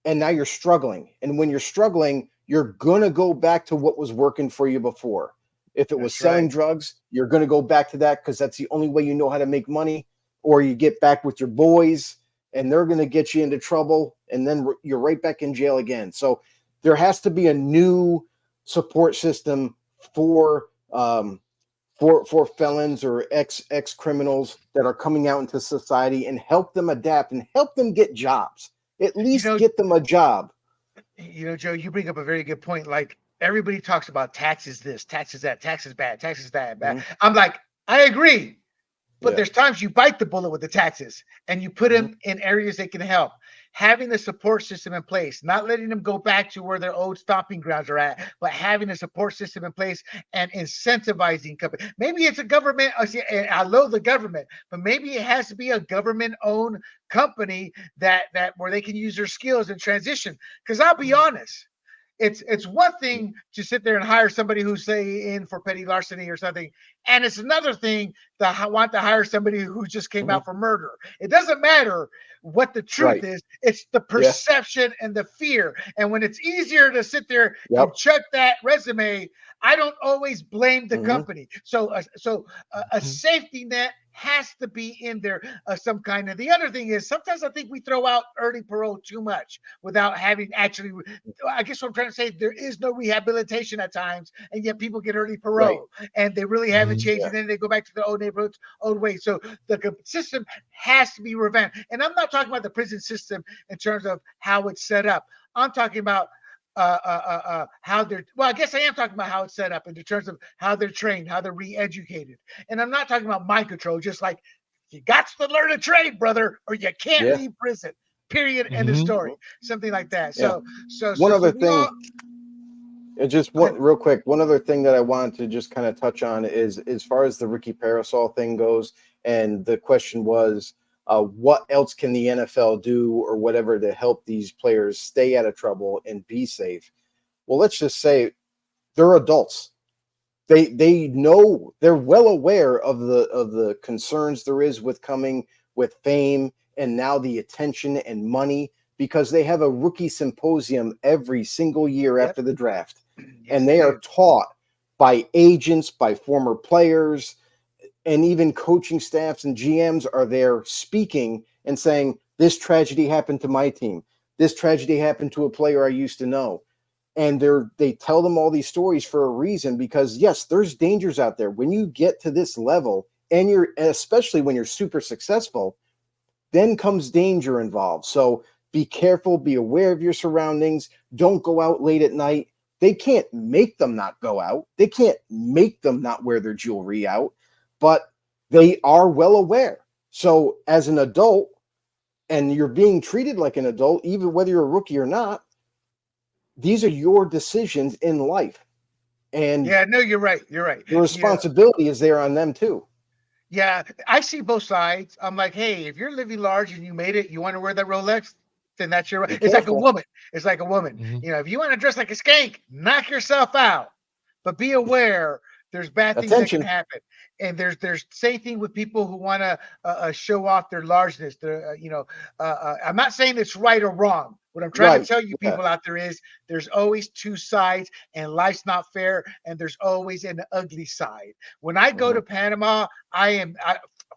S3: And now you're struggling. And when you're struggling, you're going to go back to what was working for you before. If it was selling drugs, you're going to go back to that because that's the only way you know how to make money, or you get back with your boys and they're going to get you into trouble, and then you're right back in jail again. So there has to be a new support system for felons or ex criminals that are coming out into society, and help them adapt and help them get jobs. At least get them a job.
S1: Joe, you bring up a very good point. Like, everybody talks about taxes this, taxes that, taxes bad, taxes that bad.
S3: Mm-hmm.
S1: I'm like, I agree. But there's times you bite the bullet with the taxes and you put them in areas that can help. Having a support system in place, not letting them go back to where their old stomping grounds are at, but having a support system in place and incentivizing companies. Maybe it's a government. I love the government, but maybe it has to be a government-owned company that where they can use their skills and transition. Because I'll be honest, it's one thing to sit there and hire somebody who's, say, in for petty larceny or something, and it's another thing to want to hire somebody who just came out for murder. It doesn't matter what the truth is. It's the perception and the fear. And when it's easier to sit there and check that resume, I don't always blame the company. So a safety net has to be in there some kind of. The other thing is, sometimes I think we throw out early parole too much without having actually, I guess what I'm trying to say, there is no rehabilitation at times, and yet people get early parole and they really haven't changed, and then they go back to the old neighborhoods, old ways. So the system has to be revamped. And I'm not talking about the prison system in terms of how it's set up. I'm talking about how they're, well, I guess I am talking about how it's set up in terms of how they're trained, how they're re-educated. And I'm not talking about mind control, just like, you got to learn a trade, brother, or you can't leave prison, period, end of story. Something like that. So
S3: one other thing, just one real quick, one other thing that I wanted to just kind of touch on is, as far as the Ricky Pearsall thing goes, and the question was, what else can the NFL do or whatever to help these players stay out of trouble and be safe? Well, let's just say they're adults. They know, they're well aware of the concerns there is with coming with fame and now the attention and money, because they have a rookie symposium every single year after the draft. And they are taught by agents, by former players, and even coaching staffs and GMs are there speaking and saying, this tragedy happened to my team. This tragedy happened to a player I used to know. And they tell them all these stories for a reason, because yes, there's dangers out there. When you get to this level, and especially when you're super successful, then comes danger involved. So be careful, be aware of your surroundings. Don't go out late at night. They can't make them not go out. They can't make them not wear their jewelry out. But they are well aware. So as an adult, and you're being treated like an adult, even whether you're a rookie or not, these are your decisions in life. And
S1: you're right. You're right.
S3: The responsibility is there on them too.
S1: Yeah, I see both sides. I'm like, hey, if you're living large and you made it, you want to wear that Rolex, then that's your right. It's like a woman. It's like a woman. If you want to dress like a skank, knock yourself out. But be aware, there's bad things that can happen. And there's same thing with people who want to show off their largeness. I'm not saying it's right or wrong. What I'm trying to tell you people out there is, there's always two sides, and life's not fair, and there's always an ugly side. When I go to Panama,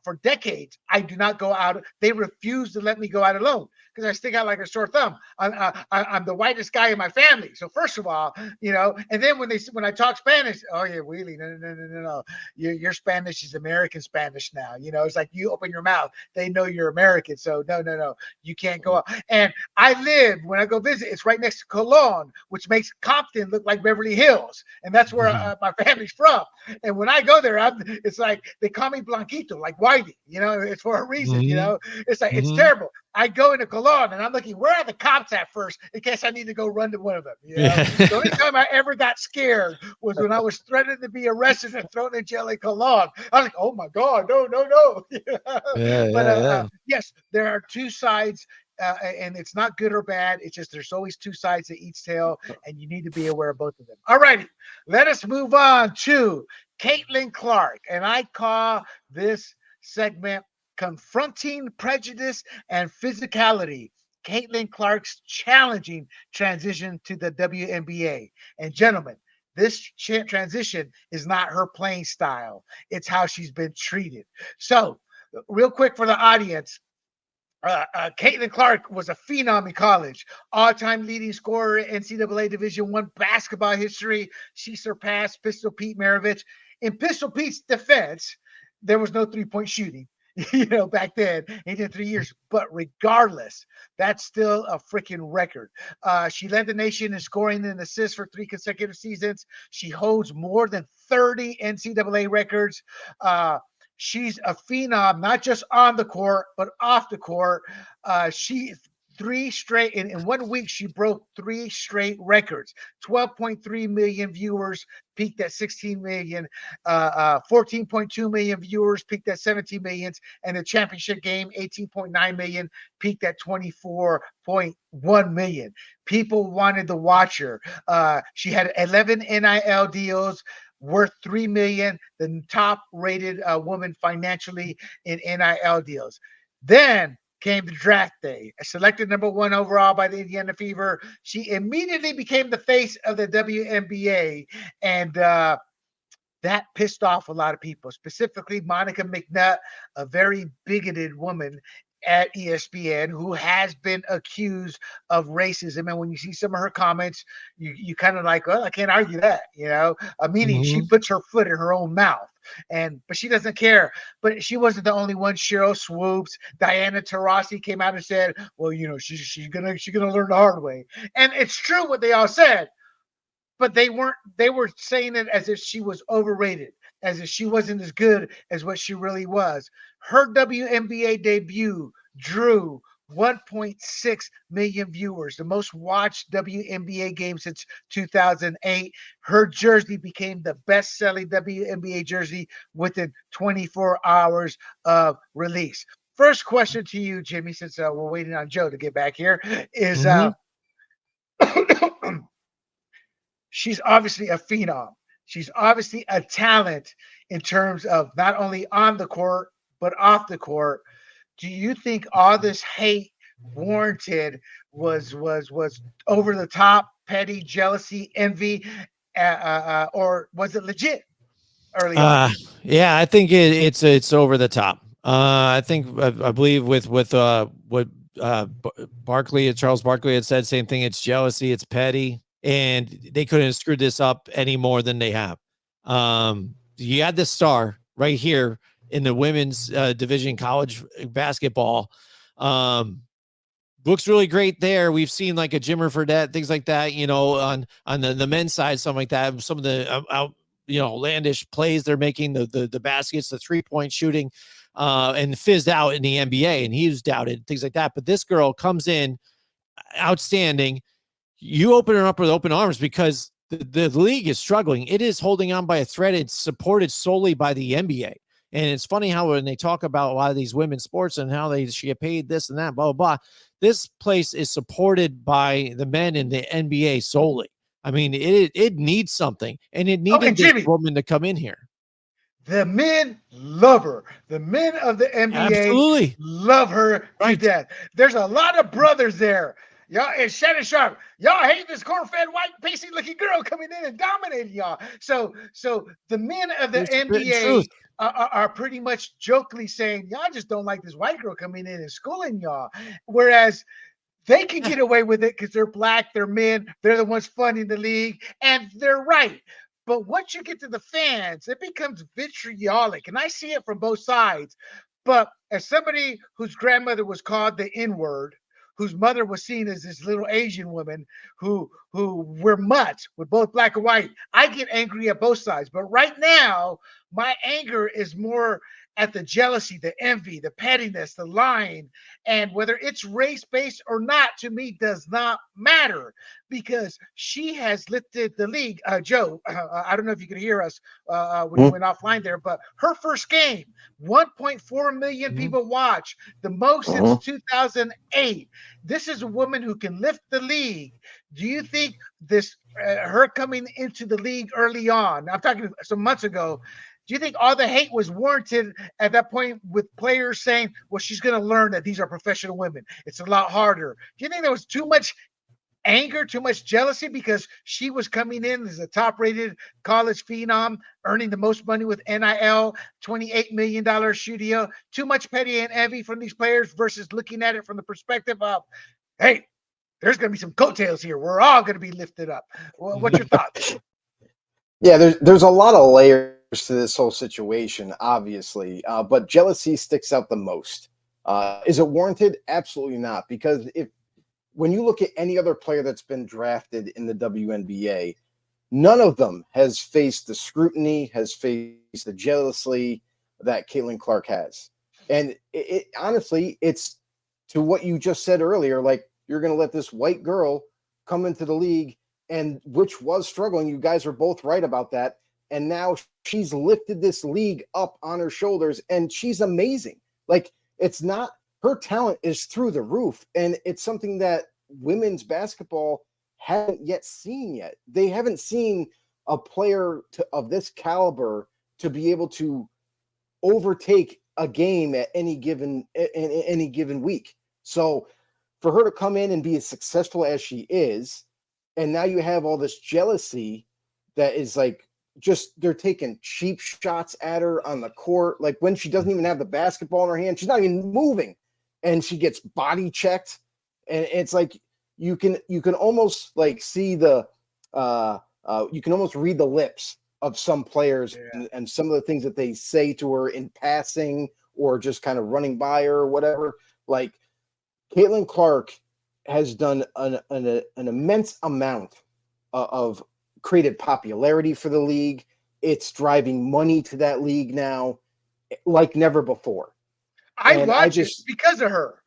S1: for decades, I do not go out. They refuse to let me go out alone because I stick out like a sore thumb. I'm the whitest guy in my family. So first of all, and then when I talk Spanish, oh yeah, really, no. Your Spanish is American Spanish now. It's like you open your mouth, they know you're American. So no, you can't go out. And I live, when I go visit, it's right next to Cologne, which makes Compton look like Beverly Hills, and that's where my family's from. And when I go there, it's like they call me Blanquito, like Whitey. It's for a reason. It's like it's terrible. I go into Cologne and I'm looking, where are the cops at first, in case I need to go run to one of them. The only time I ever got scared was when I was threatened to be arrested and thrown in jail in Cologne. I was like, oh my God, no. Yes, there are two sides. And it's not good or bad. It's just there's always two sides to each tale, and you need to be aware of both of them. All righty, let us move on to Caitlin Clark, and I call this segment Confronting Prejudice and Physicality. Caitlin Clark's challenging transition to the WNBA. And gentlemen, this transition is not her playing style. It's how she's been treated. So real quick for the audience, Caitlin Clark was a phenom in college, all-time leading scorer in NCAA Division I basketball history. She surpassed Pistol Pete Maravich. In Pistol Pete's defense, there was no three-point shooting, back then. He did 3 years. But regardless, that's still a freaking record. She led the nation in scoring and assists for 3 consecutive seasons. She holds more than 30 NCAA records. She's a phenom, not just on the court, but off the court. She 3 straight in 1 week, she broke 3 straight records. 12.3 million viewers, peaked at 16 million. 14.2 million viewers, peaked at 17 million. And the championship game, 18.9 million, peaked at 24.1 million. People wanted to watch her. She had 11 NIL deals worth $3 million, the top rated woman financially in NIL deals. Then came the draft day. Selected number 1 overall by the Indiana Fever, she immediately became the face of the WNBA, and that pissed off a lot of people, specifically Monica McNutt, a very bigoted woman at ESPN who has been accused of racism. And when you see some of her comments, you kind of like, well, I can't argue that, meaning she puts her foot in her own mouth. But she doesn't care. But she wasn't the only one. Cheryl Swoops, Diana Taurasi came out and said, well, she's gonna learn the hard way. And it's true what they all said, but they were saying it as if she was overrated, as if she wasn't as good as what she really was. Her WNBA debut drew 1.6 million viewers, the most watched WNBA game since 2008. Her jersey became the best-selling WNBA jersey within 24 hours of release. First question to you, Jimmy, since we're waiting on Joe to get back here, is she's obviously a phenom. She's obviously a talent in terms of not only on the court, but off the court. Do you think all this hate warranted was over the top, petty, jealousy, envy, or was it legit early on?
S2: Yeah, I think it's over the top. I think I believe with what Charles Barkley had said, same thing. It's jealousy, it's petty, and they couldn't have screwed this up any more than they have. You had this star right here in the women's division college basketball. Looks really great there. We've seen like a Jimmer Fredette, things like that, on the men's side, something like that. Some of the outlandish plays they're making, the baskets, the 3-point shooting, and fizzed out in the NBA, and he was doubted, things like that. But this girl comes in outstanding. You open her up with open arms because the league is struggling. It is holding on by a thread. It's supported solely by the NBA. And it's funny how when they talk about a lot of these women's sports and how she get paid this and that, blah, blah, blah, this place is supported by the men in the NBA solely. I mean, it needs something, and it needed this woman to come in here.
S1: The men love her. The men of the NBA love her to death. There's a lot of brothers there. Y'all, and Shannon Sharp, y'all hate this corn-fed, white, pasty-looking girl coming in and dominating y'all. So the men of the NBA are pretty much jokingly saying, y'all just don't like this white girl coming in and schooling y'all. Whereas they can get away with it because they're black, they're men, they're the ones funding the league, and they're right. But once you get to the fans, it becomes vitriolic. And I see it from both sides. But as somebody whose grandmother was called the N-word, whose mother was seen as this little Asian woman who were mutts with both black and white, I get angry at both sides. But right now, my anger is more at the jealousy, the envy, the pettiness, the lying. And whether it's race-based or not, to me, does not matter because she has lifted the league. Joe, I don't know if you could hear us when you went offline there, but her first game, 1.4 million people watch, the most since 2008. This is a woman who can lift the league. Do you think this, her coming into the league early on, I'm talking some months ago, do you think all the hate was warranted at that point with players saying, well, she's going to learn that these are professional women? It's a lot harder. Do you think there was too much anger, too much jealousy because she was coming in as a top-rated college phenom, earning the most money with NIL, $28 million studio. Too much petty and envy from these players versus looking at it from the perspective of, hey, there's going to be some coattails here. We're all going to be lifted up. Well, what's your thoughts?
S3: Yeah, there's a lot of layers to this whole situation, obviously, but jealousy sticks out the most. Is it warranted? Absolutely not, because when you look at any other player that's been drafted in the WNBA, none of them has faced the scrutiny, has faced the jealousy that Caitlin Clark has. And it honestly, it's to what you just said earlier, like you're going to let this white girl come into the league, and which was struggling. You guys are both right about that. And now she's lifted this league up on her shoulders, and she's amazing. Like, it's not, her talent is through the roof, and it's something that women's basketball haven't yet seen yet. They haven't seen a player of this caliber to be able to overtake a game at any given week. So for her to come in and be as successful as she is, and now you have all this jealousy that is like, just they're taking cheap shots at her on the court. Like when she doesn't even have the basketball in her hand, she's not even moving, and she gets body checked. And it's like you can almost like see the you can almost read the lips of some players and some of the things that they say to her in passing or just kind of running by her or whatever. Like Caitlin Clark has done an immense amount of created popularity for the league. It's driving money to that league now like never before.
S1: I watch it because of her.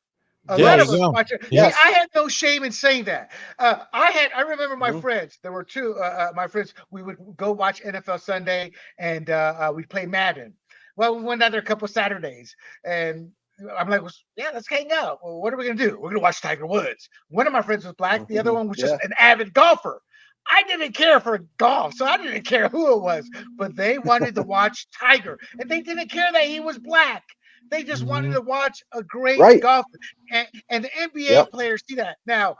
S1: A lot of us watch it.
S3: Yes.
S1: See, I had no shame in saying that. I remember my friends. There were two my friends. We would go watch NFL Sunday, and we'd play Madden. Well, we went out there a couple Saturdays, and I'm like, yeah, let's hang out. Well, what are we gonna do? We're gonna watch Tiger Woods. One of my friends was black. The other one was just an avid golfer. I didn't care for golf, so I didn't care who it was, but they wanted to watch Tiger, and they didn't care that he was black. They just wanted to watch a great golfer, and the NBA players see that. Now,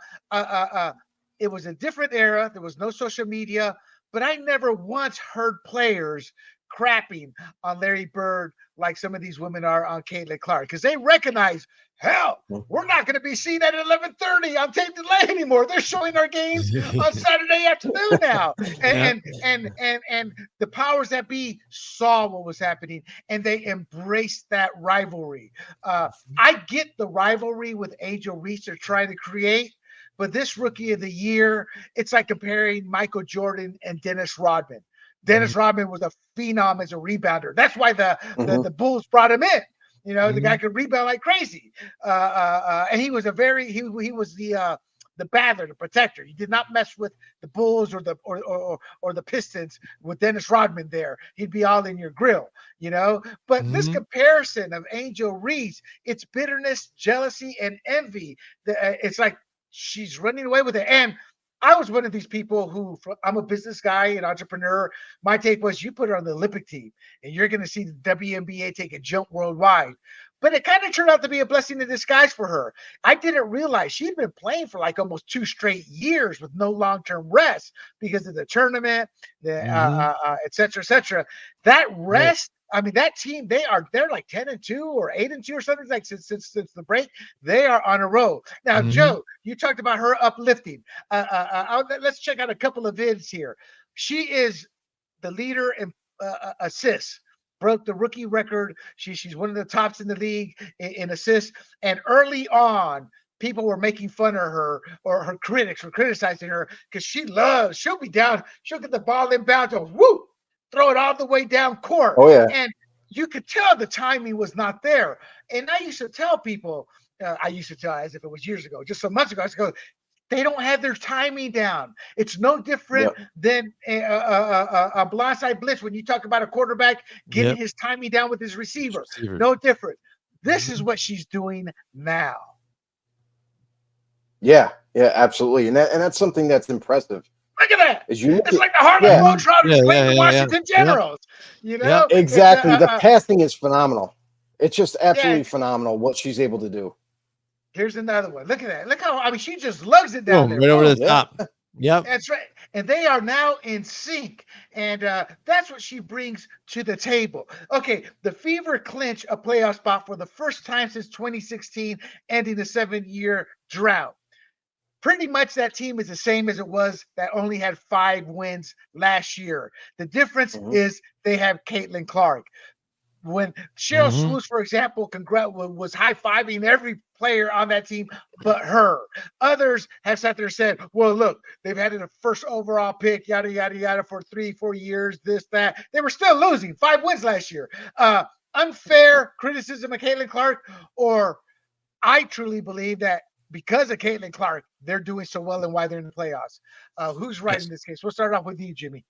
S1: it was a different era. There was no social media, but I never once heard players crapping on Larry Bird like some of these women are on Caitlin Clark, because they recognize, hell, we're not going to be seen at 11:30 on tape delay anymore. They're showing our games on Saturday afternoon now, and the powers that be saw what was happening, and they embraced that rivalry. I get the rivalry with Angel Reese they're trying to create, but this Rookie of the Year, it's like comparing Michael Jordan and Dennis Rodman. Dennis Rodman was a phenom as a rebounder. That's why the Bulls brought him in. You know, the guy could rebound like crazy, and he was he was the battler, the protector. He did not mess with the Bulls or the Pistons with Dennis Rodman there. He'd be all in your grill, you know. But this comparison of Angel Reese, it's bitterness, jealousy, and envy. It's like she's running away with it. And I was one of these people who, I'm a business guy, an entrepreneur. My take was, you put her on the Olympic team and you're going to see the WNBA take a jump worldwide. But it kind of turned out to be a blessing in disguise for her. I didn't realize she'd been playing for like almost 2 straight years with no long-term rest because of the tournament, et cetera, et cetera. That rest, I mean, that team, they're like 10-2 or 8-2 or something, like since the break. They are on a roll. Now, Joe, you talked about her uplifting. Let's check out a couple of vids here. She is the leader in assists. Broke the rookie record. She's one of the tops in the league in assists. And early on, people were making fun of her, or her critics were criticizing her, because she'll be down, she'll get the ball inbound to whoop, throw it all the way down court.
S3: Oh, yeah.
S1: And you could tell the timing was not there. And I used to tell people, as if it was years ago, just so months ago, I used to go, they don't have their timing down. It's no different than a blindside blitz when you talk about a quarterback getting his timing down with his receiver. No different. This is what she's doing now.
S3: Yeah, absolutely. And that's something that's impressive.
S1: Look at that. It's like the Harlem Globetrotters playing the Washington Generals. You know?
S3: Exactly. The passing is phenomenal. It's just absolutely phenomenal what she's able to do.
S1: Here's another one. Look at that. Look how, I mean, she just lugs it down
S2: Boom,
S1: there.
S2: right over
S1: Boom.
S2: the top. Yep.
S1: That's right. And they are now in sync. And that's what she brings to the table. Okay. The Fever clinch a playoff spot for the first time since 2016, ending the 7-year drought. Pretty much that team is the same as it was that only had 5 wins last year. The difference is they have Caitlin Clark. When Cheryl Swoops, for example, was high-fiving every player on that team but her. Others have sat there and said, well, look, they've had a first overall pick, yada, yada, yada, for 3-4 years, this, that. They were still losing. 5 wins last year. Unfair criticism of Caitlin Clark, or I truly believe that because of Caitlin Clark, they're doing so well and why they're in the playoffs. Who's right in this case? We'll start off with you, Jimmy.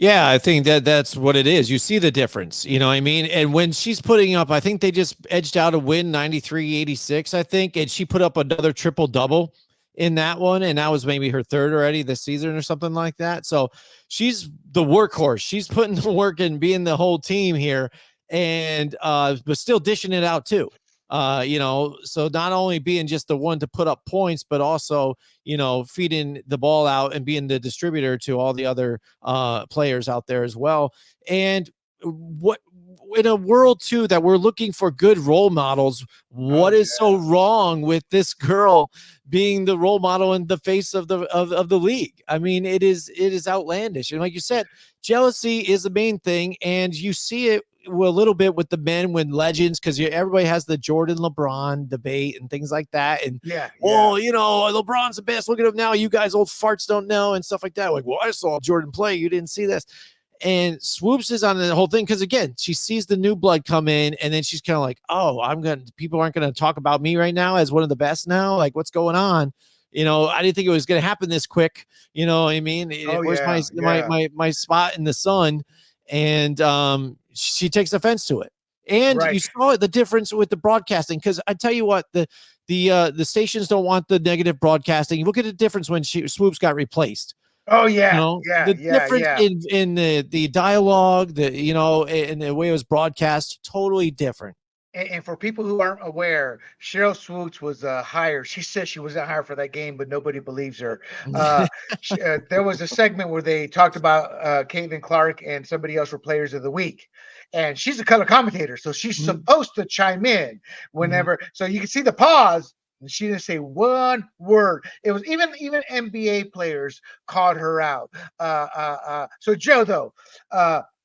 S2: Yeah, I think that's what it is. You see the difference, you know what I mean? And when she's putting up, I think they just edged out a win 93-86, I think, and she put up another triple-double in that one, and that was maybe her third already this season or something like that. So she's the workhorse. She's putting the work and being the whole team here, and but still dishing it out too. You know, so not only being just the one to put up points, but also, you know, feeding the ball out and being the distributor to all the other players out there as well. And what in a world too that we're looking for good role models, what is so wrong with this girl being the role model in the face of the league? I mean, it is outlandish. And like you said, jealousy is the main thing, and you see it a little bit with the men when legends, because everybody has the Jordan LeBron debate and things like that. And you know, LeBron's the best. Look at him now. You guys old farts don't know and stuff like that. Like, well, I saw Jordan play. You didn't see this. And Swoops is on the whole thing because, again, she sees the new blood come in, and then she's kind of like, oh, people aren't going to talk about me right now as one of the best now. Like, what's going on? You know, I didn't think it was going to happen this quick. You know what I mean? Where's my spot in the sun? And she takes offense to it. And you saw the difference with the broadcasting, because I tell you what, the stations don't want the negative broadcasting. Look at the difference when Swoops got replaced.
S1: Oh yeah,
S2: you know, the difference in the dialogue, you know, and the way it was broadcast, totally different.
S1: And for people who aren't aware, Cheryl Swoops was hired. She said she wasn't hired for that game, but nobody believes her. There was a segment where they talked about Caitlin Clark and somebody else for Players of the Week, and she's a color commentator, so she's supposed to chime in whenever. So you can see the pause. And she didn't say one word. It was even NBA players called her out. So Joe, though,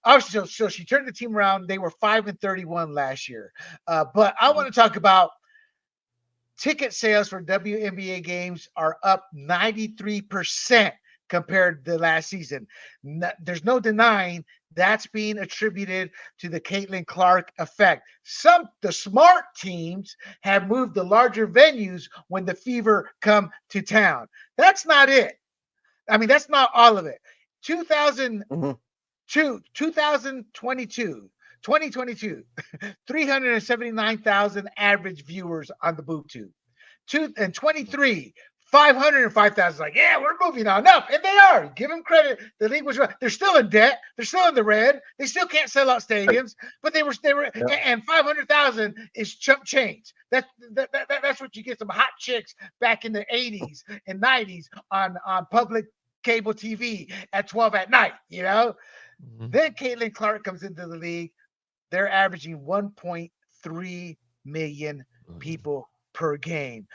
S1: obviously, so she turned the team around. They were 5-31 last year. But I want to talk about ticket sales for WNBA games are up 93% compared to last season. There's no denying that's being attributed to the Caitlin Clark effect. The smart teams have moved to larger venues when the Fever come to town. That's not it. I mean, that's not all of it. 2022, 379,000 average viewers on the boob tube. 23, 505,000. Like, yeah, we're moving on up, and they are. Give them credit. The league was right. They're still in debt. They're still in the red. They still can't sell out stadiums, but they were, and 500,000 is chump change. That's what you get some hot chicks back in the 80s and 90s on public cable TV at 12 at night, you know. Then Caitlin Clark comes into the league. They're averaging 1.3 million people per game.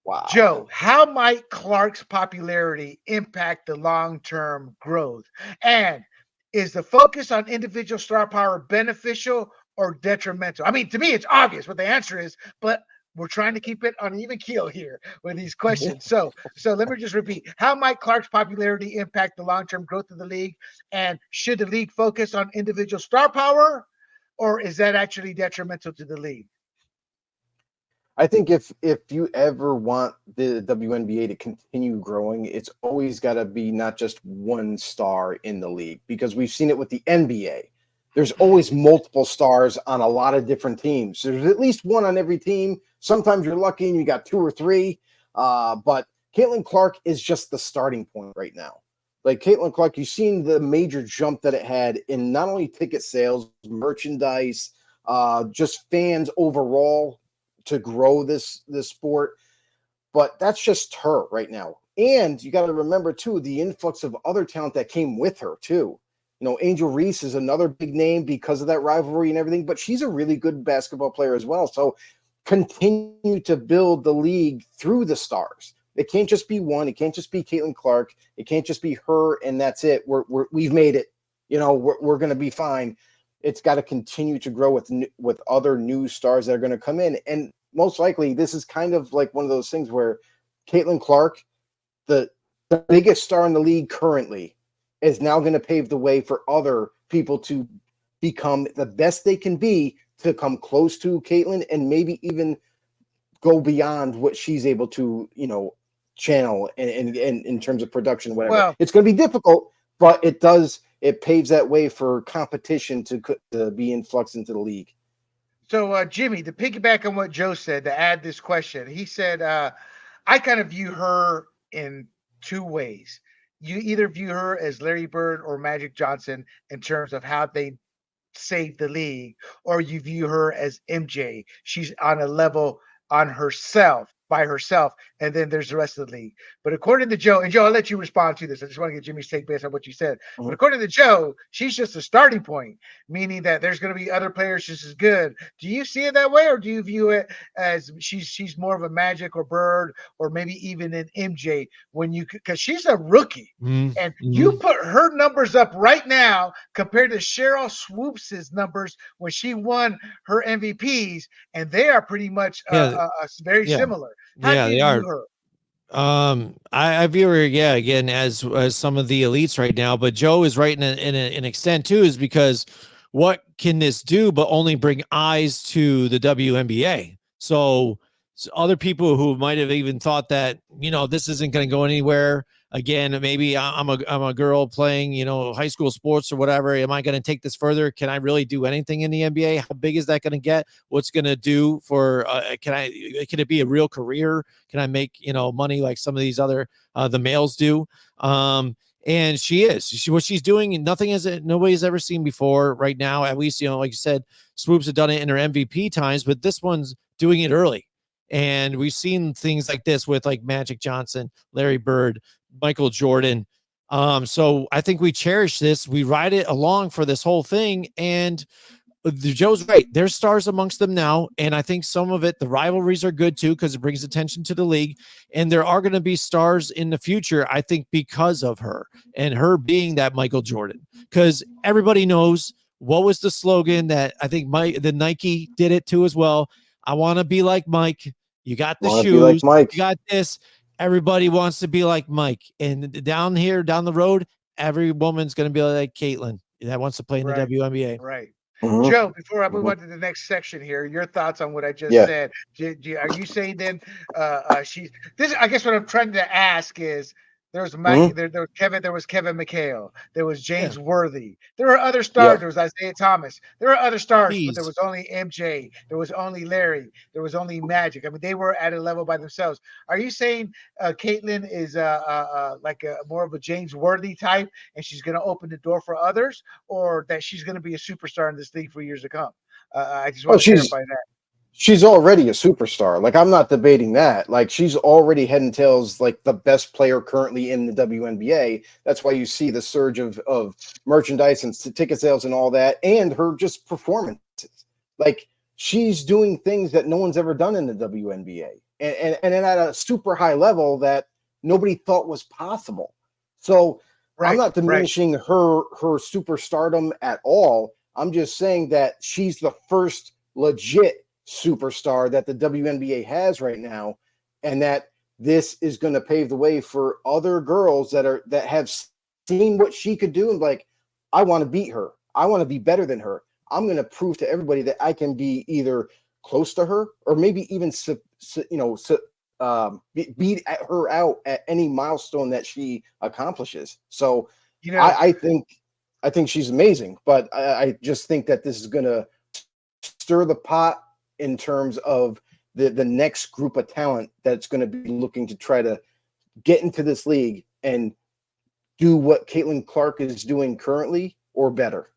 S3: Wow.
S1: Joe, how might Clark's popularity impact the long-term growth? And is the focus on individual star power beneficial or detrimental? I mean, to me, it's obvious what the answer is, but we're trying to keep it on an even keel here with these questions. So let me just repeat. How might Clark's popularity impact the long-term growth of the league? And should the league focus on individual star power, or is that actually detrimental to the league?
S3: I think if you ever want the WNBA to continue growing, it's always got to be not just one star in the league, because we've seen it with the NBA. There's always multiple stars on a lot of different teams. There's at least one on every team. Sometimes you're lucky and you got 2 or 3. But Caitlin Clark is just the starting point right now. Like Caitlin Clark, you've seen the major jump that it had in not only ticket sales, merchandise, just fans overall. to grow this sport. But that's just her right now. And you got to remember too the influx of other talent that came with her too. You know, Angel Reese is another big name because of that rivalry and everything, but she's a really good basketball player as well. So continue to build the league through the stars. It can't just be one. It can't just be Caitlin Clark. It can't just be her and that's it. We've made it. You know, we're going to be fine. It's got to continue to grow with other new stars that are going to come in. And most likely this is kind of like one of those things where Caitlin Clark, the biggest star in the league currently, is now going to pave the way for other people to become the best they can be, to come close to Caitlin and maybe even go beyond what she's able to, you know, channel and in terms of production, whatever.
S1: Well,
S3: it's going to be difficult, but it paves that way for competition to be influx into the league.
S1: So, Jimmy, to piggyback on what Joe said, to add this question, he said, I kind of view her in two ways. You either view her as Larry Bird or Magic Johnson in terms of how they saved the league, or you view her as MJ. She's on a level on herself, by herself, and then there's the rest of the league. But according to Joe, and Joe, I'll let you respond to this. I just want to get Jimmy's take based on what you said.
S3: Mhm.
S1: But according to Joe, she's just a starting point, meaning that there's going to be other players just as good. Do you see it that way, or do you view it as she's more of a Magic or Bird, or maybe even an MJ when you, because she's a rookie, and you put her numbers up right now compared to Cheryl Swoops' numbers when she won her MVPs, and they are pretty much very
S2: Yeah.
S1: similar. How
S2: Yeah,
S1: do
S2: they
S1: you
S2: are.
S1: view her?
S2: I view her, yeah, again, as some of the elites right now, but Joe is right in an extent too, is because what can this do but only bring eyes to the WNBA? So other people who might have even thought that, you know, this isn't going to go anywhere. Again, maybe I'm a girl playing, you know, high school sports or whatever. Am I going to take this further? Can I really do anything in the NBA? How big is that going to get? What's going to do for, can it be a real career? Can I make, you know, money like some of these other, the males do? And what she's doing, nobody's ever seen before right now. At least, you know, like you said, Swoops had done it in her MVP times, but this one's doing it early. And we've seen things like this with like Magic Johnson, Larry Bird, Michael Jordan. So I think we cherish this. We ride it along for this whole thing. And Joe's right. There's stars amongst them now. And I think some of it, the rivalries are good too, because it brings attention to the league. And there are going to be stars in the future, I think, because of her and her being that Michael Jordan. Because everybody knows what was the slogan that I think the Nike did it too as well. I want to be like Mike. You got the shoes.
S3: Like Mike.
S2: You got this. Everybody wants to be like Mike. And down the road, every woman's going to be like Caitlin that wants to play in the WNBA.
S1: Right.
S3: Mhm.
S1: Joe, before I move on to the next section here, your thoughts on what I just
S3: Yeah.
S1: said. Are you saying then she's this? I guess what I'm trying to ask is there was there was Kevin McHale, there was James Worthy, there were other stars, there was Isaiah Thomas, there were other stars, but there was only MJ, there was only Larry, there was only Magic. I mean, they were at a level by themselves. Are you saying Caitlin is like a more of a James Worthy type, and she's going to open the door for others, or that she's going to be a superstar in this league for years to come? I just want to clarify that.
S3: She's already a superstar. Like, I'm not debating that. Like, she's already head and tails like the best player currently in the WNBA. That's why you see the surge of merchandise and ticket sales and all that, and her just performances. Like, she's doing things that no one's ever done in the WNBA, and at a super high level that nobody thought was possible. So I'm not diminishing her superstardom at all. I'm just saying that she's the first legit superstar that the WNBA has right now, and that this is going to pave the way for other girls that have seen what she could do and like, I want to beat her. I want to be better than her. I'm going to prove to everybody that I can be either close to her or maybe even beat her out at any milestone that she accomplishes. So I think she's amazing, but I just think that this is going to stir the pot in terms of the next group of talent that's going to be looking to try to get into this league and do what Caitlin Clark is doing currently or better.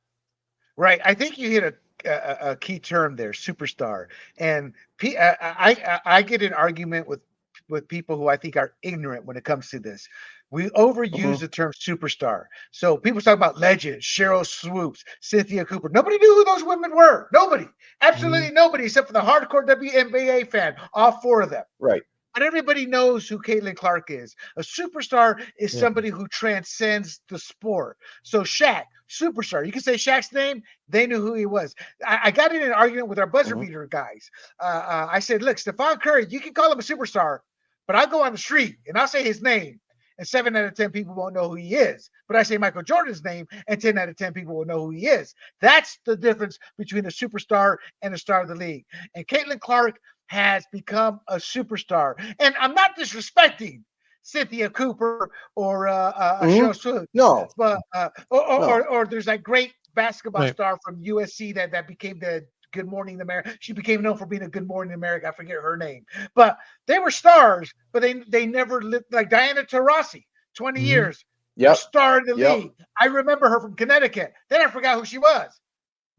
S1: Right. I think you hit a a key term there, superstar. And I get an argument with people who I think are ignorant when it comes to this. We overuse
S3: Mhm.
S1: the term superstar. So people talk about legends, Cheryl Swoops, Cynthia Cooper. Nobody knew who those women were. Nobody,
S2: Mhm.
S1: absolutely nobody, except for the hardcore WNBA fan. All four of them.
S3: Right.
S1: But everybody knows who Caitlin Clark is. A superstar is
S2: Yeah.
S1: somebody who transcends the sport. So Shaq, superstar. You can say Shaq's name. They knew who he was. I got in an argument with our buzzer
S3: Mhm.
S1: beater guys. I said, look, Stephon Curry, you can call him a superstar, but I'll go on the street and I'll say his name. And 7 out of 10 people won't know who he is. But I say Michael Jordan's name, and 10 out of 10 people will know who he is. That's the difference between a superstar and a star of the league. And Caitlin Clark has become a superstar. And I'm not disrespecting Cynthia Cooper or
S3: Mhm.
S1: Cheryl Swoops,
S3: No,
S1: but
S3: no.
S1: or there's that great basketball
S2: Right.
S1: star from USC that became the Good Morning America. She became known for being a Good Morning America. I forget her name, but they were stars, but they never lived like Diana Taurasi, 20
S2: Mhm.
S1: years, a
S3: Yep.
S1: star in the
S3: Yep.
S1: league. I remember her from Connecticut. Then I forgot who she was.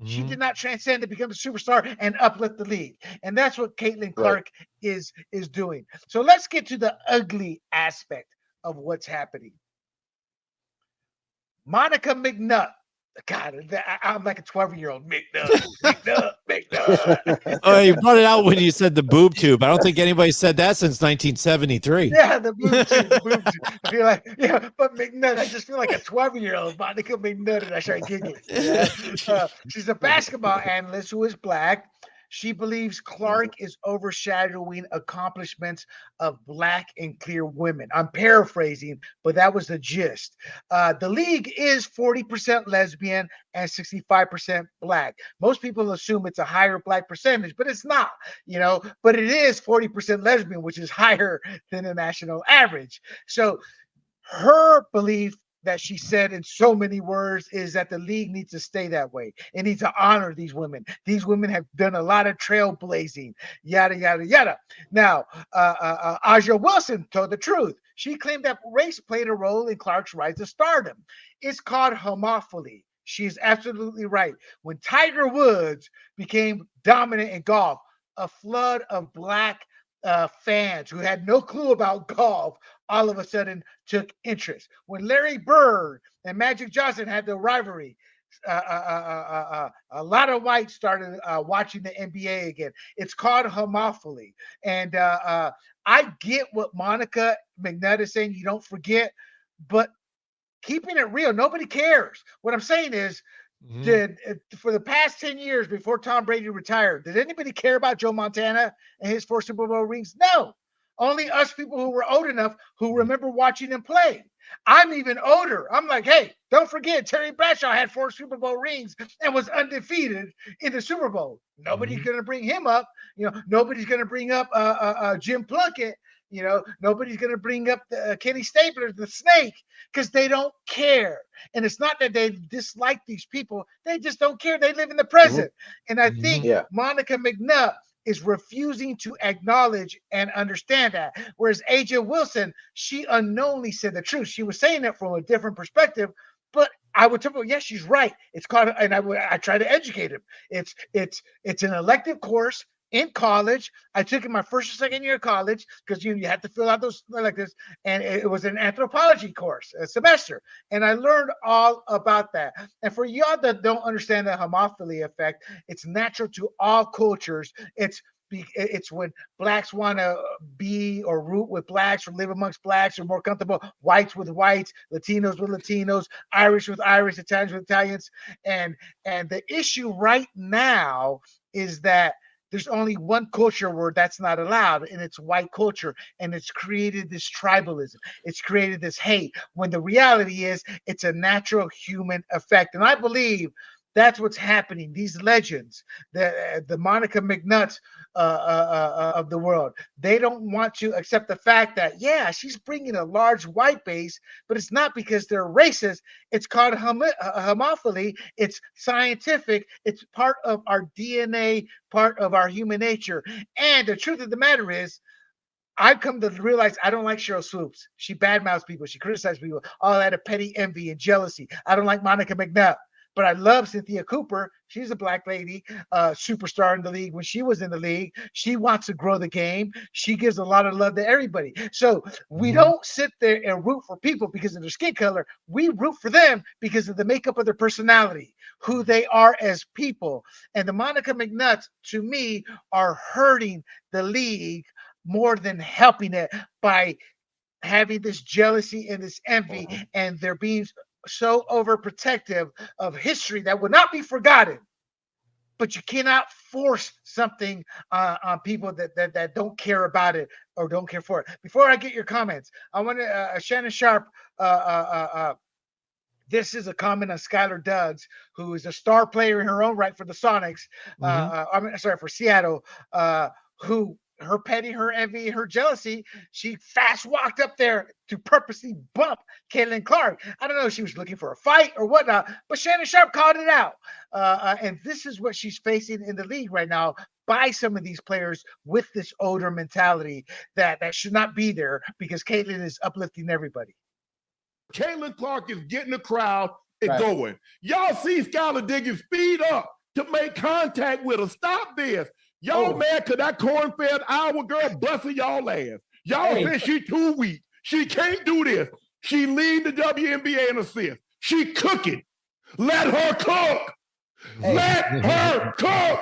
S1: She
S2: Mhm.
S1: did not transcend to become a superstar and uplift the league. And that's what Caitlin
S3: Right.
S1: Clark is doing. So let's get to the ugly aspect of what's happening. Monica McNutt. God, I'm like a 12-year-old. McNutt, McNutt, McNutt.
S2: Oh, you brought it out when you said the boob tube. I don't think anybody said that since 1973.
S1: Yeah, the boob tube, the boob tube. I feel like, yeah, but McNutt, I just feel like a 12-year-old. Monica McNutt, and I start giggling. Yeah. She's a basketball analyst who is black. She believes
S3: Mhm.
S1: Clark is overshadowing accomplishments of black and clear women. I'm paraphrasing, but that was the gist. The league is 40% lesbian and 65% black. Most people assume it's a higher black percentage, but it's not, but it is 40% lesbian, which is higher than the national average. So her belief that she said in so many words is that the league needs to stay that way. It needs to honor these women. These women have done a lot of trailblazing, yada, yada, yada. Now, Aja Wilson told the truth. She claimed that race played a role in Clark's rise to stardom. It's called homophily. She is absolutely right. When Tiger Woods became dominant in golf, a flood of black fans who had no clue about golf all of a sudden took interest. When Larry Bird and Magic Johnson had the rivalry, a lot of whites started watching the NBA again. It's called homophily. And I get what Monica McNutt is saying. You don't forget, but keeping it real, nobody cares. What I'm saying is,
S2: Mhm.
S1: did for the past 10 years before Tom Brady retired, did anybody care about Joe Montana and his 4 Super Bowl rings? No. Only us people who were old enough who remember watching him play. I'm even older. I'm like, hey, don't forget Terry Bradshaw had 4 Super Bowl rings and was undefeated in the Super Bowl. Nobody's
S2: Mhm.
S1: going to bring him up. Nobody's going to bring up Jim Plunkett. Nobody's going to bring up Kenny Stapler, the snake, because they don't care. And it's not that they dislike these people, they just don't care. They live in the
S3: Mhm.
S1: present. And I think
S2: Mhm.
S3: Yeah.
S1: Monica McNutt is refusing to acknowledge and understand that. Whereas AJ Wilson, she unknowingly said the truth. She was saying it from a different perspective, but I would tell her, yes, she's right. It's called, and I try to educate him. It's an elective course in college. I took it my first or second year of college because you had to fill out those like this, and it was an anthropology course, a semester, and I learned all about that. And for y'all that don't understand the homophily effect, it's natural to all cultures. It's when blacks want to be or root with blacks or live amongst blacks or more comfortable, whites with whites, Latinos with Latinos, Irish with Irish, Italians with Italians. And the issue right now is that there's only one culture where that's not allowed, and it's white culture. And it's created this tribalism. It's created this hate when the reality is it's a natural human effect. And I believe that's what's happening. These legends, the Monica McNutts of the world, they don't want to accept the fact that, yeah, she's bringing a large white base, but it's not because they're racist. It's called homophily. It's scientific. It's part of our DNA, part of our human nature. And the truth of the matter is, I've come to realize I don't like Cheryl Swoops. She badmouths people. She criticizes people all out of petty envy and jealousy. I don't like Monica McNutt. But I love Cynthia Cooper. She's a black lady, superstar in the league. When she was in the league, she wants to grow the game. She gives a lot of love to everybody. So we don't sit there and root for people because of their skin color. We root for them because of the makeup of their personality, who they are as people. And the Monica McNutts, to me, are hurting the league more than helping it by having this jealousy and this envy, and they're being so overprotective of history that will not be forgotten. But you cannot force something on people that don't care about it or don't care for it. Before I get your comments, I want to Shannon Sharp. This is a comment on Skylar Duggs, who is a star player in her own right for the Sonics. I mean, sorry, for Seattle. Who her petty, her envy, her jealousy, she fast walked up there to purposely bump Caitlin Clark. I don't know if she was looking for a fight or whatnot, but Shannon Sharp called it out. And this is what she's facing in the league right now by some of these players with this older mentality that should not be there, because Caitlin is uplifting everybody.
S4: Caitlin Clark is getting the crowd and going. Y'all see Skylar digging speed up to make contact with her. Stop this. Y'all mad because that corn-fed Iowa girl busting y'all ass. Y'all say she too weak. She can't do this. She lead the WNBA in assists. She cooking. Let her cook. Let her cook.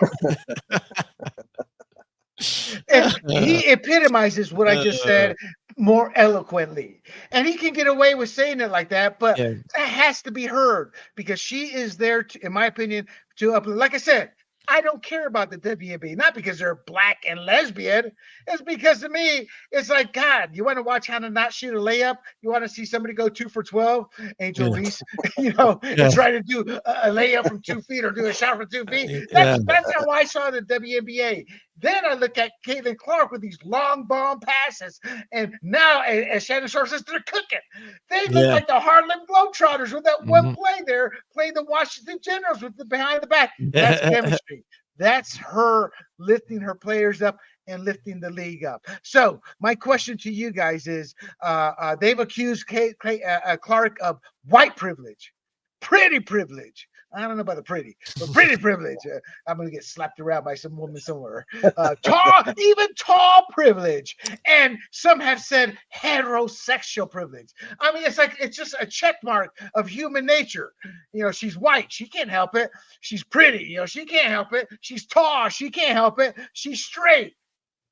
S1: And he epitomizes what I just said more eloquently. And he can get away with saying it like that, but that has to be heard, because she is there, to, in my opinion, to uplift. Like I said, I don't care about the WNBA, not because they're black and lesbian. It's because to me, it's like, God, you want to watch Hannah not shoot a layup? You want to see somebody go 2 for 12? Angel Reese, try to do a layup from 2 feet or do a shot from 2 feet. That's how I saw the WNBA. Then I look at Caitlin Clark with these long bomb passes. And now, as Shannon Sharp says, they're cooking. They look like the Harlem Globetrotters with that one play there, playing the Washington Generals with the behind the back. That's chemistry. That's her lifting her players up and lifting the league up. So my question to you guys is, they've accused Clark of white privilege, pretty privilege. I don't know about the pretty, but pretty privilege. I'm going to get slapped around by some woman somewhere. Even tall privilege. And some have said heterosexual privilege. I mean, it's just a check mark of human nature. She's white. She can't help it. She's pretty. She can't help it. She's tall. She can't help it. She's straight.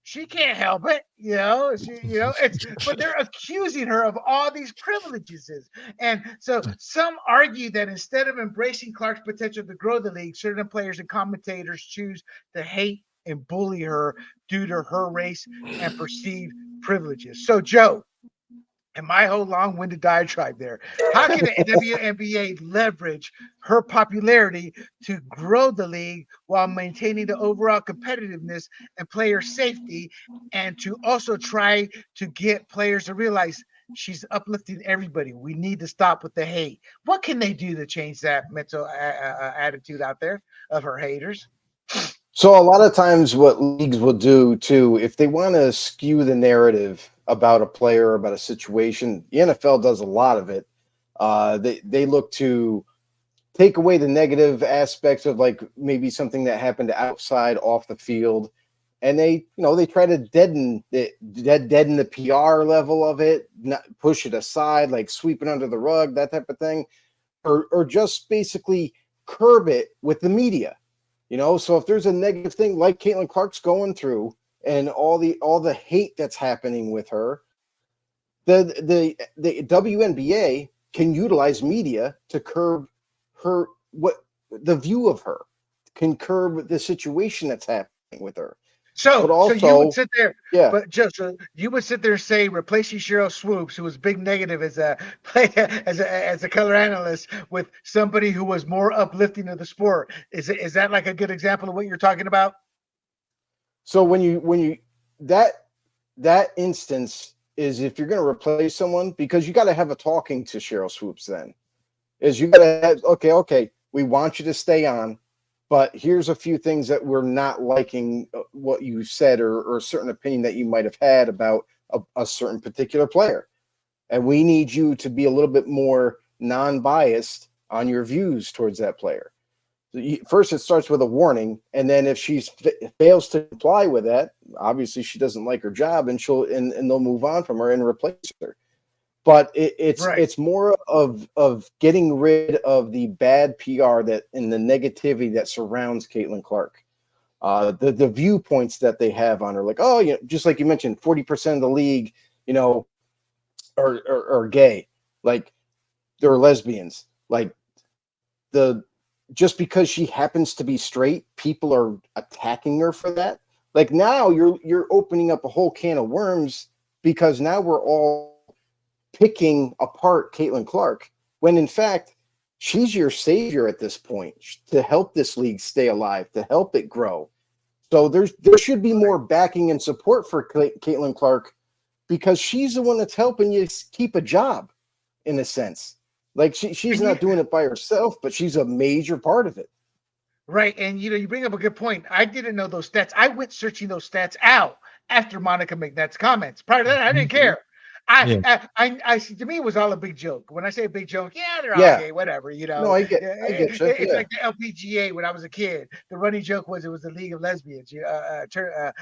S1: She can't help it, but they're accusing her of all these privileges. And so some argue that instead of embracing Clark's potential to grow the league, certain players and commentators choose to hate and bully her due to her race and perceived privileges. So, Joe, and my whole long-winded diatribe there, how can the WNBA leverage her popularity to grow the league while maintaining the overall competitiveness and player safety, and to also try to get players to realize she's uplifting everybody? We need to stop with the hate. What can they do to change that mental attitude out there of her haters?
S3: So a lot of times what leagues will do too, if they want to skew the narrative about a player, about a situation, the NFL does a lot of it. They look to take away the negative aspects of like maybe something that happened outside off the field, and they try to deaden the PR level of it, not push it aside, like sweep it under the rug, that type of thing, or just basically curb it with the media. So if there's a negative thing like Caitlin Clark's going through and all the hate that's happening with her, the WNBA can utilize media to curb her, the view of her, can curb the situation that's happening with her.
S1: So you would sit there,
S3: but
S1: just you would sit there and say replacing Cheryl Swoops, who was big negative as a color analyst, with somebody who was more uplifting of the sport. Is that like a good example of what you're talking about?
S3: So when you that instance is, if you're going to replace someone, because you got to have a talking to Cheryl Swoops, then is you got to have, okay, we want you to stay on, but here's a few things that we're not liking what you said, or a certain opinion that you might have had about a certain particular player. And we need you to be a little bit more non-biased on your views towards that player. First, it starts with a warning, and then if she fails to comply with that, obviously she doesn't like her job, and they'll move on from her and replace her. But it's more of getting rid of the bad PR that and the negativity that surrounds Caitlin Clark. The viewpoints that they have on her, like, oh, just like you mentioned, 40% of the league, are gay, like they're lesbians, like just because she happens to be straight, people are attacking her for that. Like now you're opening up a whole can of worms because now we're all picking apart Caitlin Clark when in fact she's your savior at this point to help this league stay alive, to help it grow. So there should be more backing and support for Caitlin Clark because she's the one that's helping you keep a job in a sense. Like she's not doing it by herself, but she's a major part of it.
S1: Right. And you bring up a good point. I didn't know those stats. I went searching those stats out after Monica McNutt's comments. Prior to that, I didn't care. I to me it was all a big joke. When I say a big joke, they're all gay, whatever,
S3: No, I get
S1: it's like the LPGA when I was a kid. The running joke was it was a league of lesbians, a tour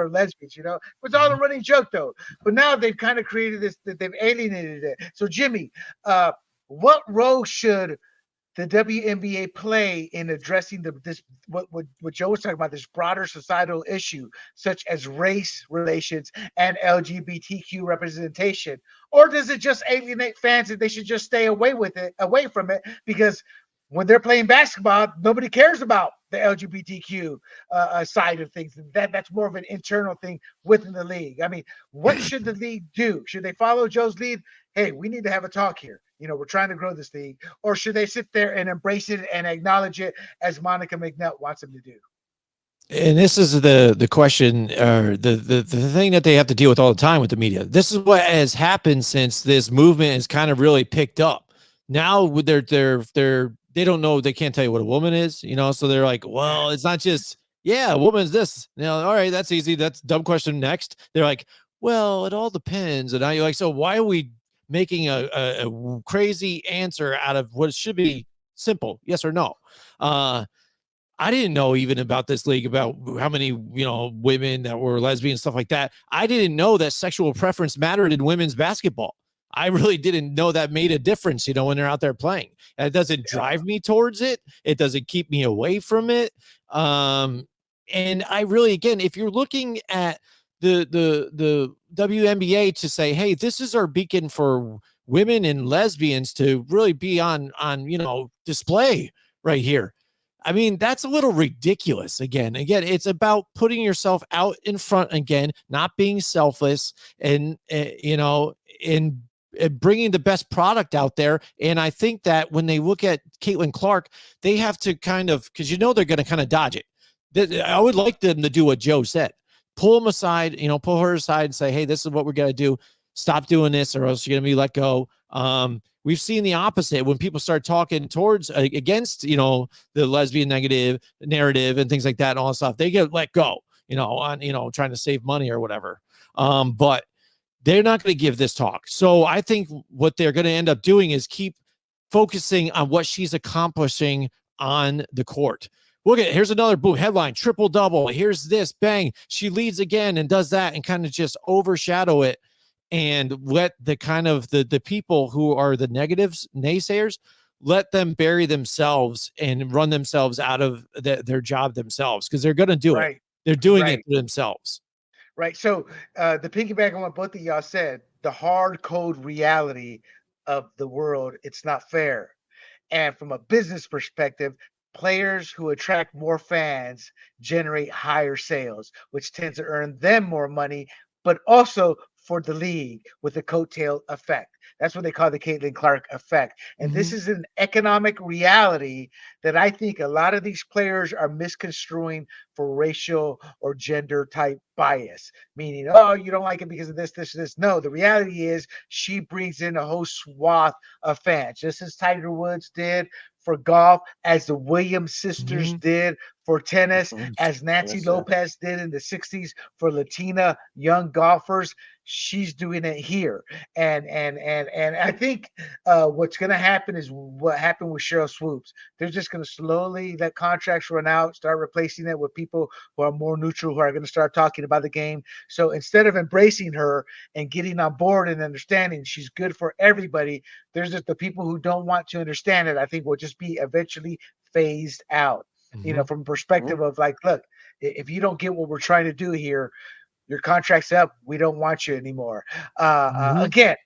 S1: of lesbians, It was all a running joke though. But now they've kind of created this, that they've alienated it. So Jimmy, what role should the WNBA play in addressing what Joe was talking about, this broader societal issue, such as race relations and LGBTQ representation? Or does it just alienate fans that they should just stay away from it? Because when they're playing basketball, nobody cares about the LGBTQ side of things. That's more of an internal thing within the league. I mean, what should the league do? Should they follow Joe's lead? Hey, we need to have a talk here. We're trying to grow this league. Or should they sit there and embrace it and acknowledge it as Monica McNutt wants them to do?
S2: And this is the question, or the thing that they have to deal with all the time with the media. This is what has happened since this movement has kind of really picked up. Now they don't know, they can't tell you what a woman is, so they're like, well, it's not just, a woman's this. All right, that's easy. That's dumb question. Next. They're like, well, it all depends. And you're like, so why are we making a crazy answer out of what should be simple? Yes or no? I didn't know even about this league, about how many, women that were lesbian, stuff like that. I didn't know that sexual preference mattered in women's basketball. I really didn't know that made a difference, when they're out there playing. And it doesn't drive me towards it. It doesn't keep me away from it. And I really, again, if you're looking at the WNBA to say, hey, this is our beacon for women and lesbians to really be on display right here. I mean, that's a little ridiculous. Again, it's about putting yourself out in front again, not being selfless, and bringing the best product out there. And I think that when they look at Caitlin Clark, they have to kind of, because they're going to kind of dodge it. I would like them to do what Joe said. Pull them aside, pull her aside and say, hey, this is what we're going to do. Stop doing this or else you're going to be let go. We've seen the opposite when people start talking against, the lesbian negative narrative and things like that and all that stuff. They get let go, on, trying to save money or whatever. But they're not going to give this talk. So I think what they're going to end up doing is keep focusing on what she's accomplishing on the court. Look at, here's another boom headline, triple double. Here's this, bang. She leads again and does that and kind of just overshadow it and let the kind of the people who are the negatives, naysayers, let them bury themselves and run themselves out of their job themselves, because they're going to do it. They're doing it to themselves.
S1: Right. So the piggyback on what both of y'all said, the hard code reality of the world, it's not fair. And from a business perspective, players who attract more fans generate higher sales, which tends to earn them more money, but also for the league with the coattail effect. That's what they call the Caitlin Clark effect. And this is an economic reality that I think a lot of these players are misconstruing for racial or gender type bias, meaning, oh, you don't like it because of this, this, this. No, the reality is she brings in a whole swath of fans, just as Tiger Woods did for golf, as the Williams sisters did for tennis,
S3: Mhm.
S1: as Nancy
S3: Yes, yeah.
S1: Lopez did in the 60s for Latina young golfers. She's doing it here. And I think what's going to happen is what happened with Cheryl Swoops. They're just going to slowly let contracts run out, start replacing it with people who are more neutral, who are going to start talking about the game. So instead of embracing her and getting on board and understanding she's good for everybody, there's just the people who don't want to understand it, I think will just be eventually phased out. From a perspective of like, look, if you don't get what we're trying to do here, your contract's up. We don't want you anymore. Again,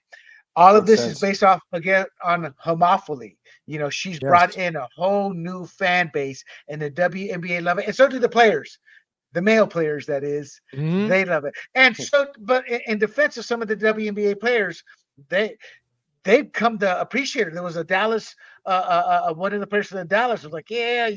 S1: all of
S3: Makes
S1: this is
S3: sense.
S1: based off again on homophily. She's brought in a whole new fan base, and the WNBA love it, and so do the players, the male players. That is, they love it. And so, but in defense of some of the WNBA players, they've come to appreciate it. There was a Dallas, one of the players from the Dallas was like, yeah,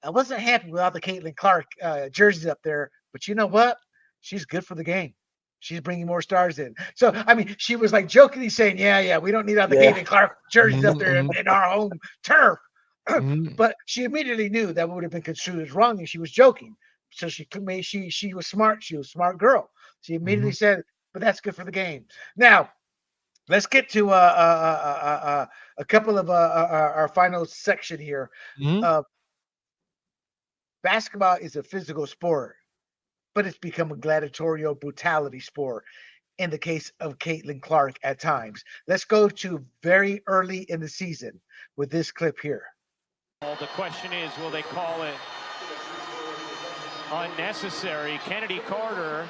S1: I wasn't happy with all the Caitlin Clark jerseys up there, but you know what? She's good for the game. She's bringing more stars in. So, I mean, she was like jokingly saying, yeah, we don't need all the Caitlin Clark jerseys up there in our home turf. But she immediately knew that would have been construed as wrong, and she was joking. So she was smart. She was a smart girl. She immediately said, but that's good for the game. Now, let's get to a couple of our final section here. Basketball is a physical sport, but it's become a gladiatorial brutality sport in the case of Caitlin Clark at times. Let's go to very early in the season with this clip here.
S5: Well, the question is, will they call it unnecessary? Kennedy Carter.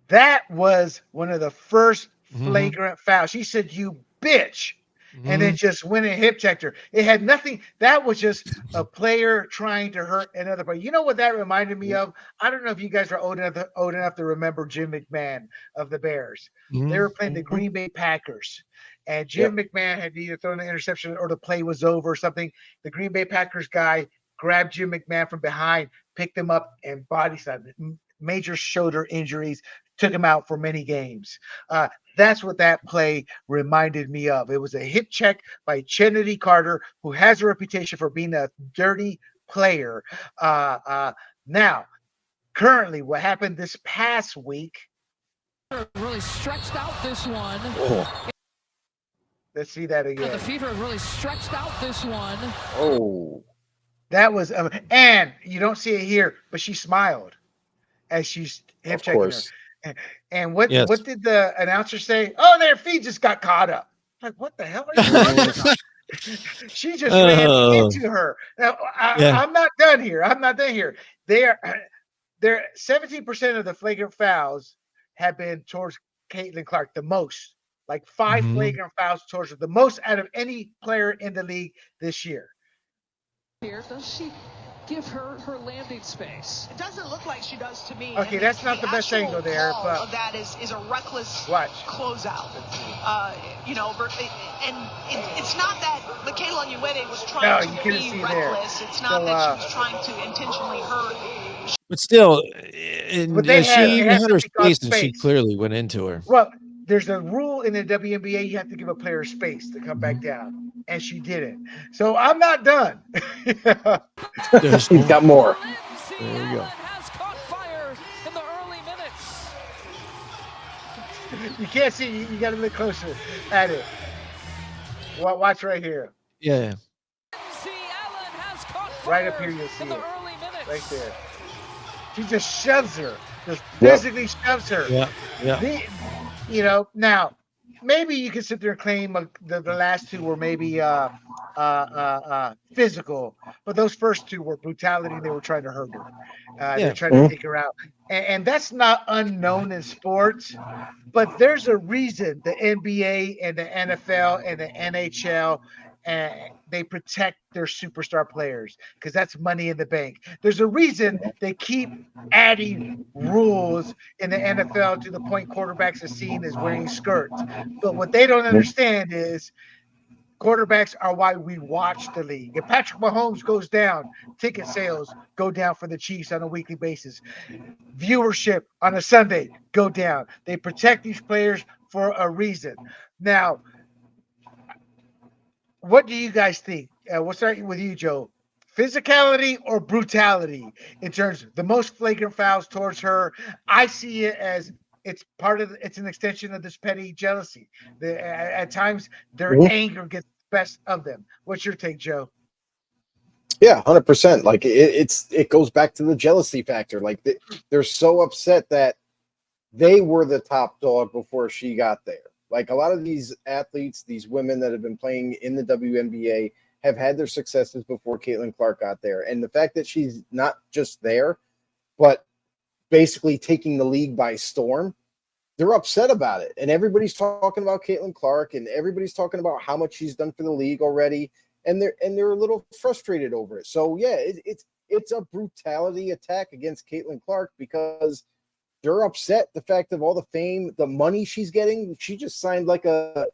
S1: That was one of the first flagrant fouls. She said, "You bitch." And then just went and hip checked her. It had nothing. That was just a player trying to hurt another player. You know what that reminded me of? I don't know if you guys are old enough to remember Jim McMahon of the Bears. They were playing the Green Bay Packers. And Jim McMahon had either thrown an interception or the play was over or something. The Green Bay Packers guy grabbed Jim McMahon from behind, picked him up, and body slammed him. Major shoulder injuries, took him out for many games. That's what that play reminded me of. It was a hip check by Kennedy Carter, who has a reputation for being a dirty player. Now, currently, what happened this past week?
S6: Really stretched out this one.
S3: Oh.
S1: Let's see that again.
S6: The fever really stretched out this one.
S3: Oh.
S1: That was, and you don't see it here, but she smiled as she's hip checking her. And what did the announcer say? Oh, their feet just got caught up. Like, what the hell are you talking about? She just ran into her. Now, I'm not done here. They're 17% of the flagrant fouls have been towards Caitlin Clark, the most. Like 5 flagrant fouls towards her, the most out of any player in the league this year.
S6: Here, does she give her landing space?
S7: It doesn't look like she does to me.
S1: Okay, that's not the best angle there, but
S7: of that is a reckless closeout. And it's not that Michaela Onyenwere was trying to be reckless. It's not that she was trying to intentionally hurt.
S2: But still, she had her space, and she clearly went into her.
S1: Well, there's a rule in the WNBA, you have to give a player space to come back down, and she didn't. So I'm not done.
S3: He's got more.
S2: There you go.
S6: Has caught fire in the early minutes.
S1: You can't see. You got to look closer at it. Watch right here.
S2: Yeah.
S1: Right up here, you'll see it. Right there. She just shoves her. Just physically shoves her.
S2: Yeah.
S1: Now, maybe you could sit there and claim the last two were maybe physical, but those first two were brutality. They were trying to hurt her. They're trying to take her out. And that's not unknown in sports, but there's a reason the NBA and the NFL and the NHL they protect their superstar players because that's money in the bank. There's a reason they keep adding rules in the NFL to the point quarterbacks are seen as wearing skirts. But what they don't understand is quarterbacks are why we watch the league. If Patrick Mahomes goes down, ticket sales go down for the Chiefs on a weekly basis. Viewership on a Sunday go down. They protect these players for a reason. Now, What do you guys think? We'll start with you, Joe. Physicality or brutality in terms of the most flagrant fouls towards her? I see it as it's it's an extension of this petty jealousy. At times, their
S3: Mhm.
S1: anger gets the best of them. What's your take, Joe?
S3: Yeah, 100%. Like it goes back to the jealousy factor. Like they're so upset that they were the top dog before she got there. Like a lot of these athletes, these women that have been playing in the WNBA have had their successes before Caitlin Clark got there. And the fact that she's not just there, but basically taking the league by storm, they're upset about it. And everybody's talking about Caitlin Clark and everybody's talking about how much she's done for the league already. And they're a little frustrated over it. So yeah, it's a brutality attack against Caitlin Clark because they're upset the fact of all the fame, the money she's getting. She just signed like a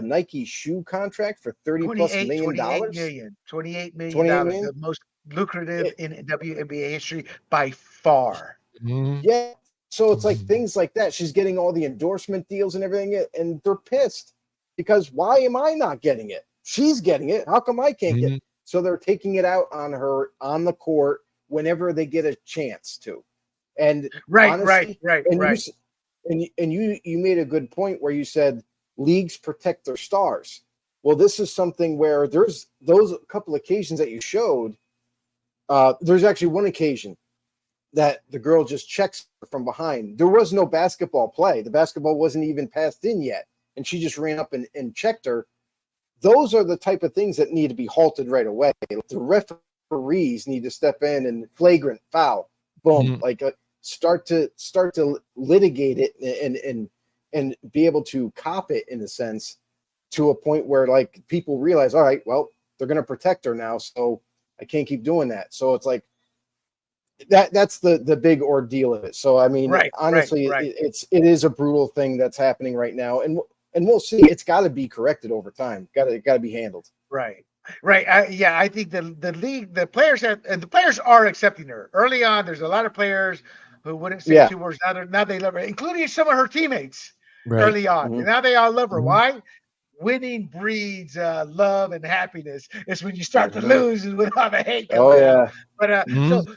S3: Nike shoe contract for $30+ million.
S1: $28 million, the most lucrative in WNBA history by far.
S2: Mhm.
S3: Yeah. So it's like things like that. She's getting all the endorsement deals and everything, and they're pissed because why am I not getting it? She's getting it. How come I can't get it? So they're taking it out on her on the court whenever they get a chance to. And honestly, you made a good point where you said leagues protect their stars. Well, this is something where there's those couple occasions that you showed. There's actually one occasion that the girl just checks from behind. There was no basketball play. The basketball wasn't even passed in yet, and she just ran up and checked her. Those are the type of things that need to be halted right away. The referees need to step in and flagrant foul. Boom, start to litigate it and be able to cop it in a sense to a point where like people realize, all right, well, they're going to protect her now, so I can't keep doing that. So it's like that's the big ordeal of it. So I mean, honestly, it is a brutal thing that's happening right now, and we'll see. It's got to be corrected over time. Got to be handled.
S1: Right. I think the league, the players are accepting her. Early on, there's a lot of players who wouldn't say 2 words. Now they love her, including some of her teammates early on. And now they all love her. Why? Winning breeds love and happiness. It's when you start to lose is when all the hate comes out. But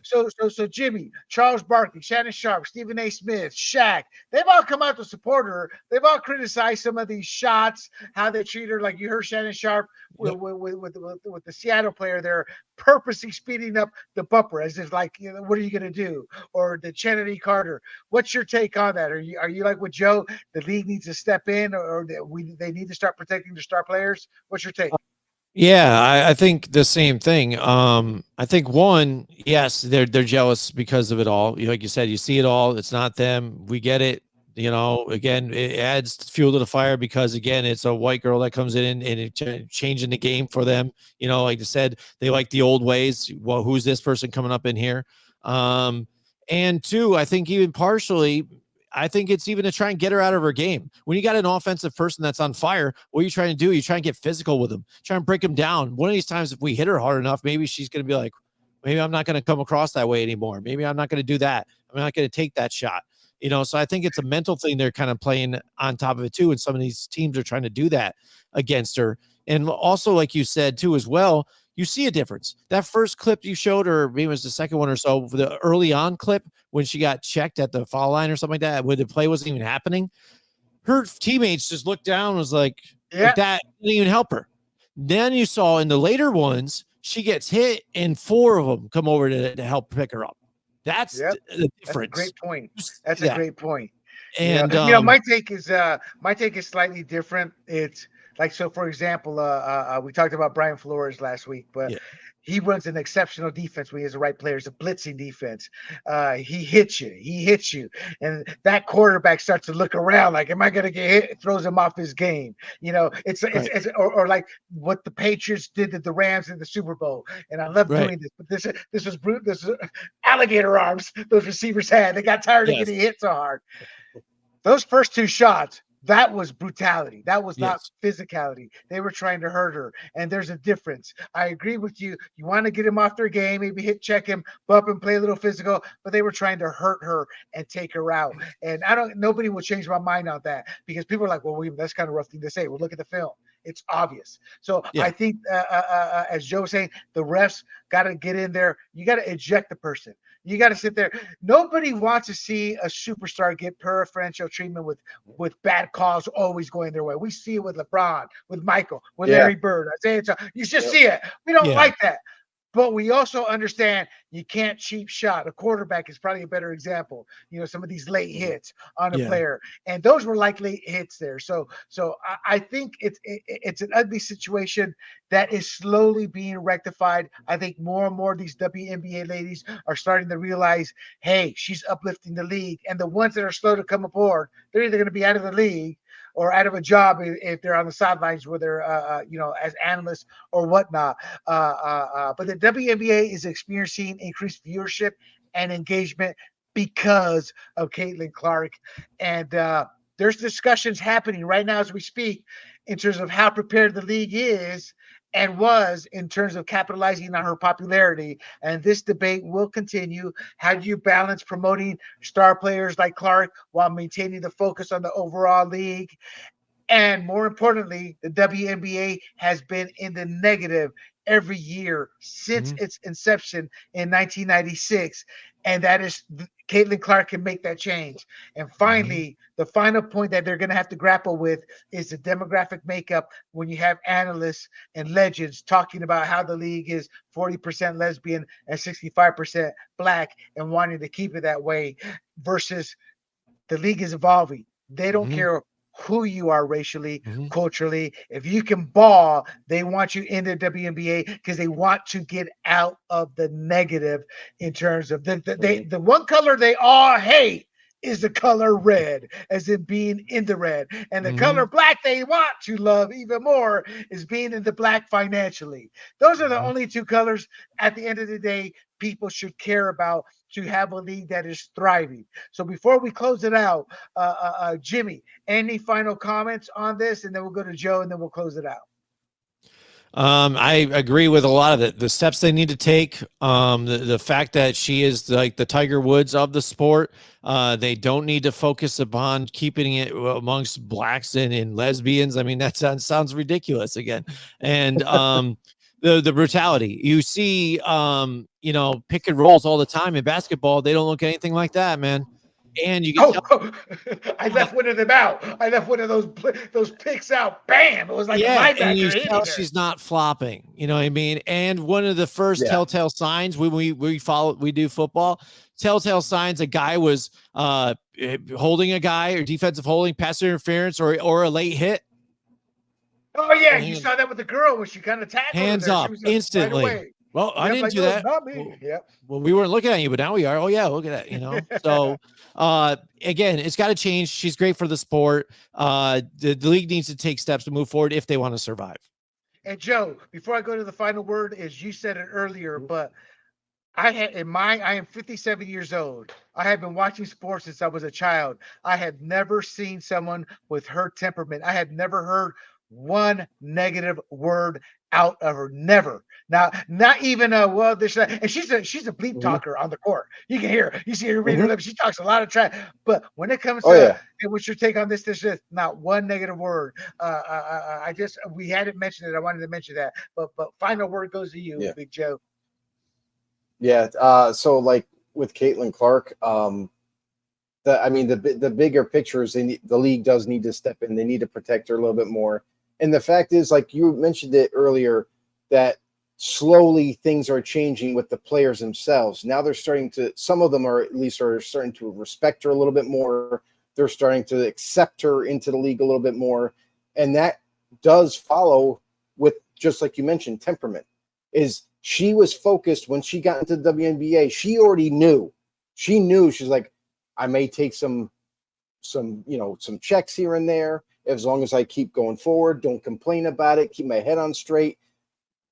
S1: so Jimmy, Charles Barkley, Shannon Sharp, Stephen A. Smith, Shaq, they've all come out to support her. They've all criticized some of these shots, how they treat her. Like you heard Shannon Sharp with the Seattle player there, purposely speeding up the bumper as if like, you know, what are you going to do? Or the Kennedy Carter. What's your take on that? Are you like with Joe? The league needs to step in, or they need to start protecting the star players. What's your take?
S2: Yeah, I think the same thing. I think one, yes, they're jealous because of it all. Like you said, you see it all. It's not them. We get it. You know, again, it adds fuel to the fire because again, it's a white girl that comes in and it changing the game for them. You know, like I said, they like the old ways. Well, who's this person coming up in here? And two, I think even partially, I think it's even to try and get her out of her game. When you got an offensive person that's on fire, what are you trying to do? You try and get physical with them, try and break them down. One of these times, if we hit her hard enough, maybe she's going to be like, maybe I'm not going to come across that way anymore. Maybe I'm not going to do that. I'm not going to take that shot. You know, so I think it's a mental thing they're kind of playing on top of it too. And some of these teams are trying to do that against her. And also, like you said too, as well, you see a difference. That first clip you showed, or maybe it was the second one or so, the early on clip when she got checked at the foul line or something like that, when the play wasn't even happening, her teammates just looked down and was like that didn't even help her. Then you saw in the later ones, she gets hit and 4 of them come over to help pick her up. That's the difference.
S1: That's a great point. That's a great point.
S2: And
S1: my take is slightly different. It's like, so for example, we talked about Brian Flores last week, but he runs an exceptional defense when he has the right players, a blitzing defense. He hits you, and that quarterback starts to look around like, am I going to get hit? It throws him off his game. You know, it's like what the Patriots did to the Rams in the Super Bowl. And I love doing this, but this was brute. This was alligator arms those receivers had. They got tired of getting hit so hard. Those first 2 shots, that was brutality. That was not
S2: Yes.
S1: physicality. They were trying to hurt her. And there's a difference. I agree with you. You want to get him off their game, maybe check him, bump and play a little physical, but they were trying to hurt her and take her out. And nobody will change my mind on that, because people are like, well, William, that's kind of rough thing to say. Well, look at the film. It's obvious. So
S2: Yeah.
S1: I think, as Joe was saying, the refs got to get in there. You got to eject the person. You got to sit there. Nobody wants to see a superstar get preferential treatment with bad calls always going their way. We see it with LeBron, with Michael, with Larry Bird. You just see it. We don't like that. But we also understand you can't cheap shot. A quarterback is probably a better example. Some of these late hits on a player, and those were like late hits there. So I think it's an ugly situation that is slowly being rectified. I think more and more of these WNBA ladies are starting to realize, hey, she's uplifting the league, and the ones that are slow to come aboard, they're either going to be out of the league or out of a job if they're on the sidelines, whether as analysts or whatnot. But the WNBA is experiencing increased viewership and engagement because of Caitlin Clark, and there's discussions happening right now as we speak in terms of how prepared the league is and was in terms of capitalizing on her popularity. And this debate will continue. How do you balance promoting star players like Clark while maintaining the focus on the overall league? And more importantly, the WNBA has been in the negative every year since its inception in 1996. And that is Caitlin Clark can make that change. And finally, the final point that they're going to have to grapple with is the demographic makeup when you have analysts and legends talking about how the league is 40% lesbian and 65% black and wanting to keep it that way versus the league is evolving. They don't care who you are racially, culturally. If you can ball, they want you in the WNBA because they want to get out of the negative in terms of the one color they all hate is the color red, as in being in the red. And the color black they want to love even more is being in the black financially. Those are the only two colors at the end of the day people should care about to have a league that is thriving. So before we close it out, Jimmy, any final comments on this? And then we'll go to Joe and then we'll close it out.
S2: I agree with a lot of it. The steps they need to take, the fact that she is like the Tiger Woods of the sport. They don't need to focus upon keeping it amongst blacks and lesbians. I mean, that sounds ridiculous again. And the brutality you see, pick and rolls all the time in basketball. They don't look anything like that, man. And you can tell.
S1: I left one of them out. I left one of those picks out. Bam! It was like a linebacker.
S2: And you tell she's not flopping. You know what I mean? And one of the first telltale signs when we do football, telltale signs a guy was holding a guy or defensive holding, pass interference, or a late hit.
S1: Oh yeah, you saw that with the girl when she kind of tackled
S2: hands
S1: her there.
S2: up
S1: She was
S2: instantly.
S1: Right away.
S2: Well, I didn't do that.
S1: Not me.
S2: Well, we weren't looking at you, but now we are. Oh yeah, look at that. So again, it's got to change. She's great for the sport. The league needs to take steps to move forward if they want to survive.
S1: And Joe, before I go to the final word, as you said it earlier, but I am 57 years old. I have been watching sports since I was a child. I have never seen someone with her temperament. I have never heard one negative word out of her. Never. Now, not even this, and she's a bleep talker on the court. You can hear her. You see her read her lips. She talks a lot of trash. But when it comes to what's your take on this, not one negative word. We hadn't mentioned it. I wanted to mention that. But final word goes to you, Big Joe.
S3: Yeah. So like with Caitlin Clark, the bigger picture is the league does need to step in. They need to protect her a little bit more. And the fact is, like you mentioned it earlier, that slowly things are changing with the players themselves. Now they're starting to, some of them are starting to respect her a little bit more. They're starting to accept her into the league a little bit more. And that does follow with, just like you mentioned, temperament. Is she was focused when she got into the WNBA. She already knew. She knew. She's like, I may take some checks here and there. As long as I keep going forward, don't complain about it, keep my head on straight,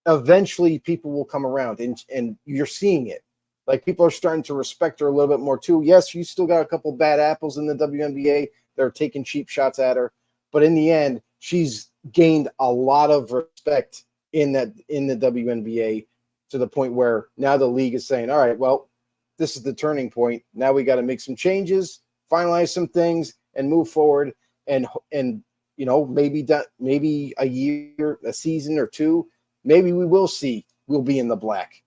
S3: eventually people will come around, and you're seeing it. Like, people are starting to respect her a little bit more too. Yes, you still got a couple bad apples in the WNBA that are taking cheap shots at her, But in the end, she's gained a lot of respect in the WNBA, to the point where now the league is saying, all right, well, this is the turning point. Now we got to make some changes, finalize some things, and move forward. And maybe a year, a season or two, maybe we'll be in the black.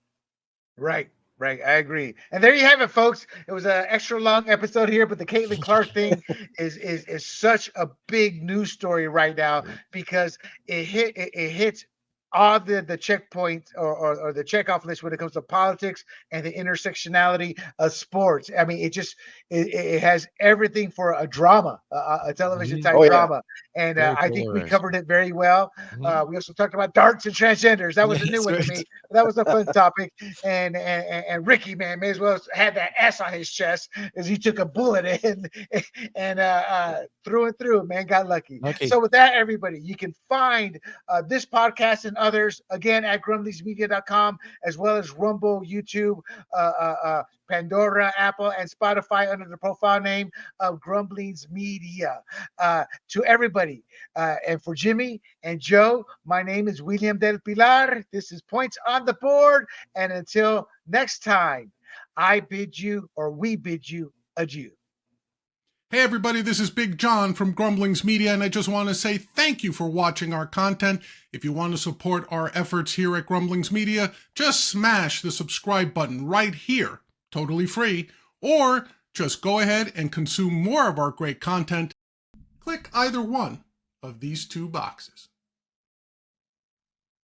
S1: Right. Right, I agree. And there you have it, folks. It was an extra long episode here, but the Caitlin Clark thing is such a big news story right now, because it hits all the checkpoints or the checkoff list when it comes to politics and the intersectionality of sports. I mean, it has everything for a drama, a television type drama. And I think we covered it very well. We also talked about darts and transgenders. That was a new one to me. That was a fun topic. And Ricky, man, may as well have that S on his chest as he took a bullet in and through and through, man, got lucky.
S2: Okay.
S1: So with that, everybody, you can find this podcast and others again at grumblingsmedia.com, as well as Rumble, YouTube, Pandora, Apple, and Spotify under the profile name of Grumblings Media. To everybody, and for Jimmy and Joe, my name is William Del Pilar. This is Points on the Board. And until next time, we bid you adieu.
S8: Hey everybody, this is Big John from Grumblings Media, and I just want to say thank you for watching our content. If you want to support our efforts here at Grumblings Media, just smash the subscribe button right here, totally free, or just go ahead and consume more of our great content. Click either one of these two boxes.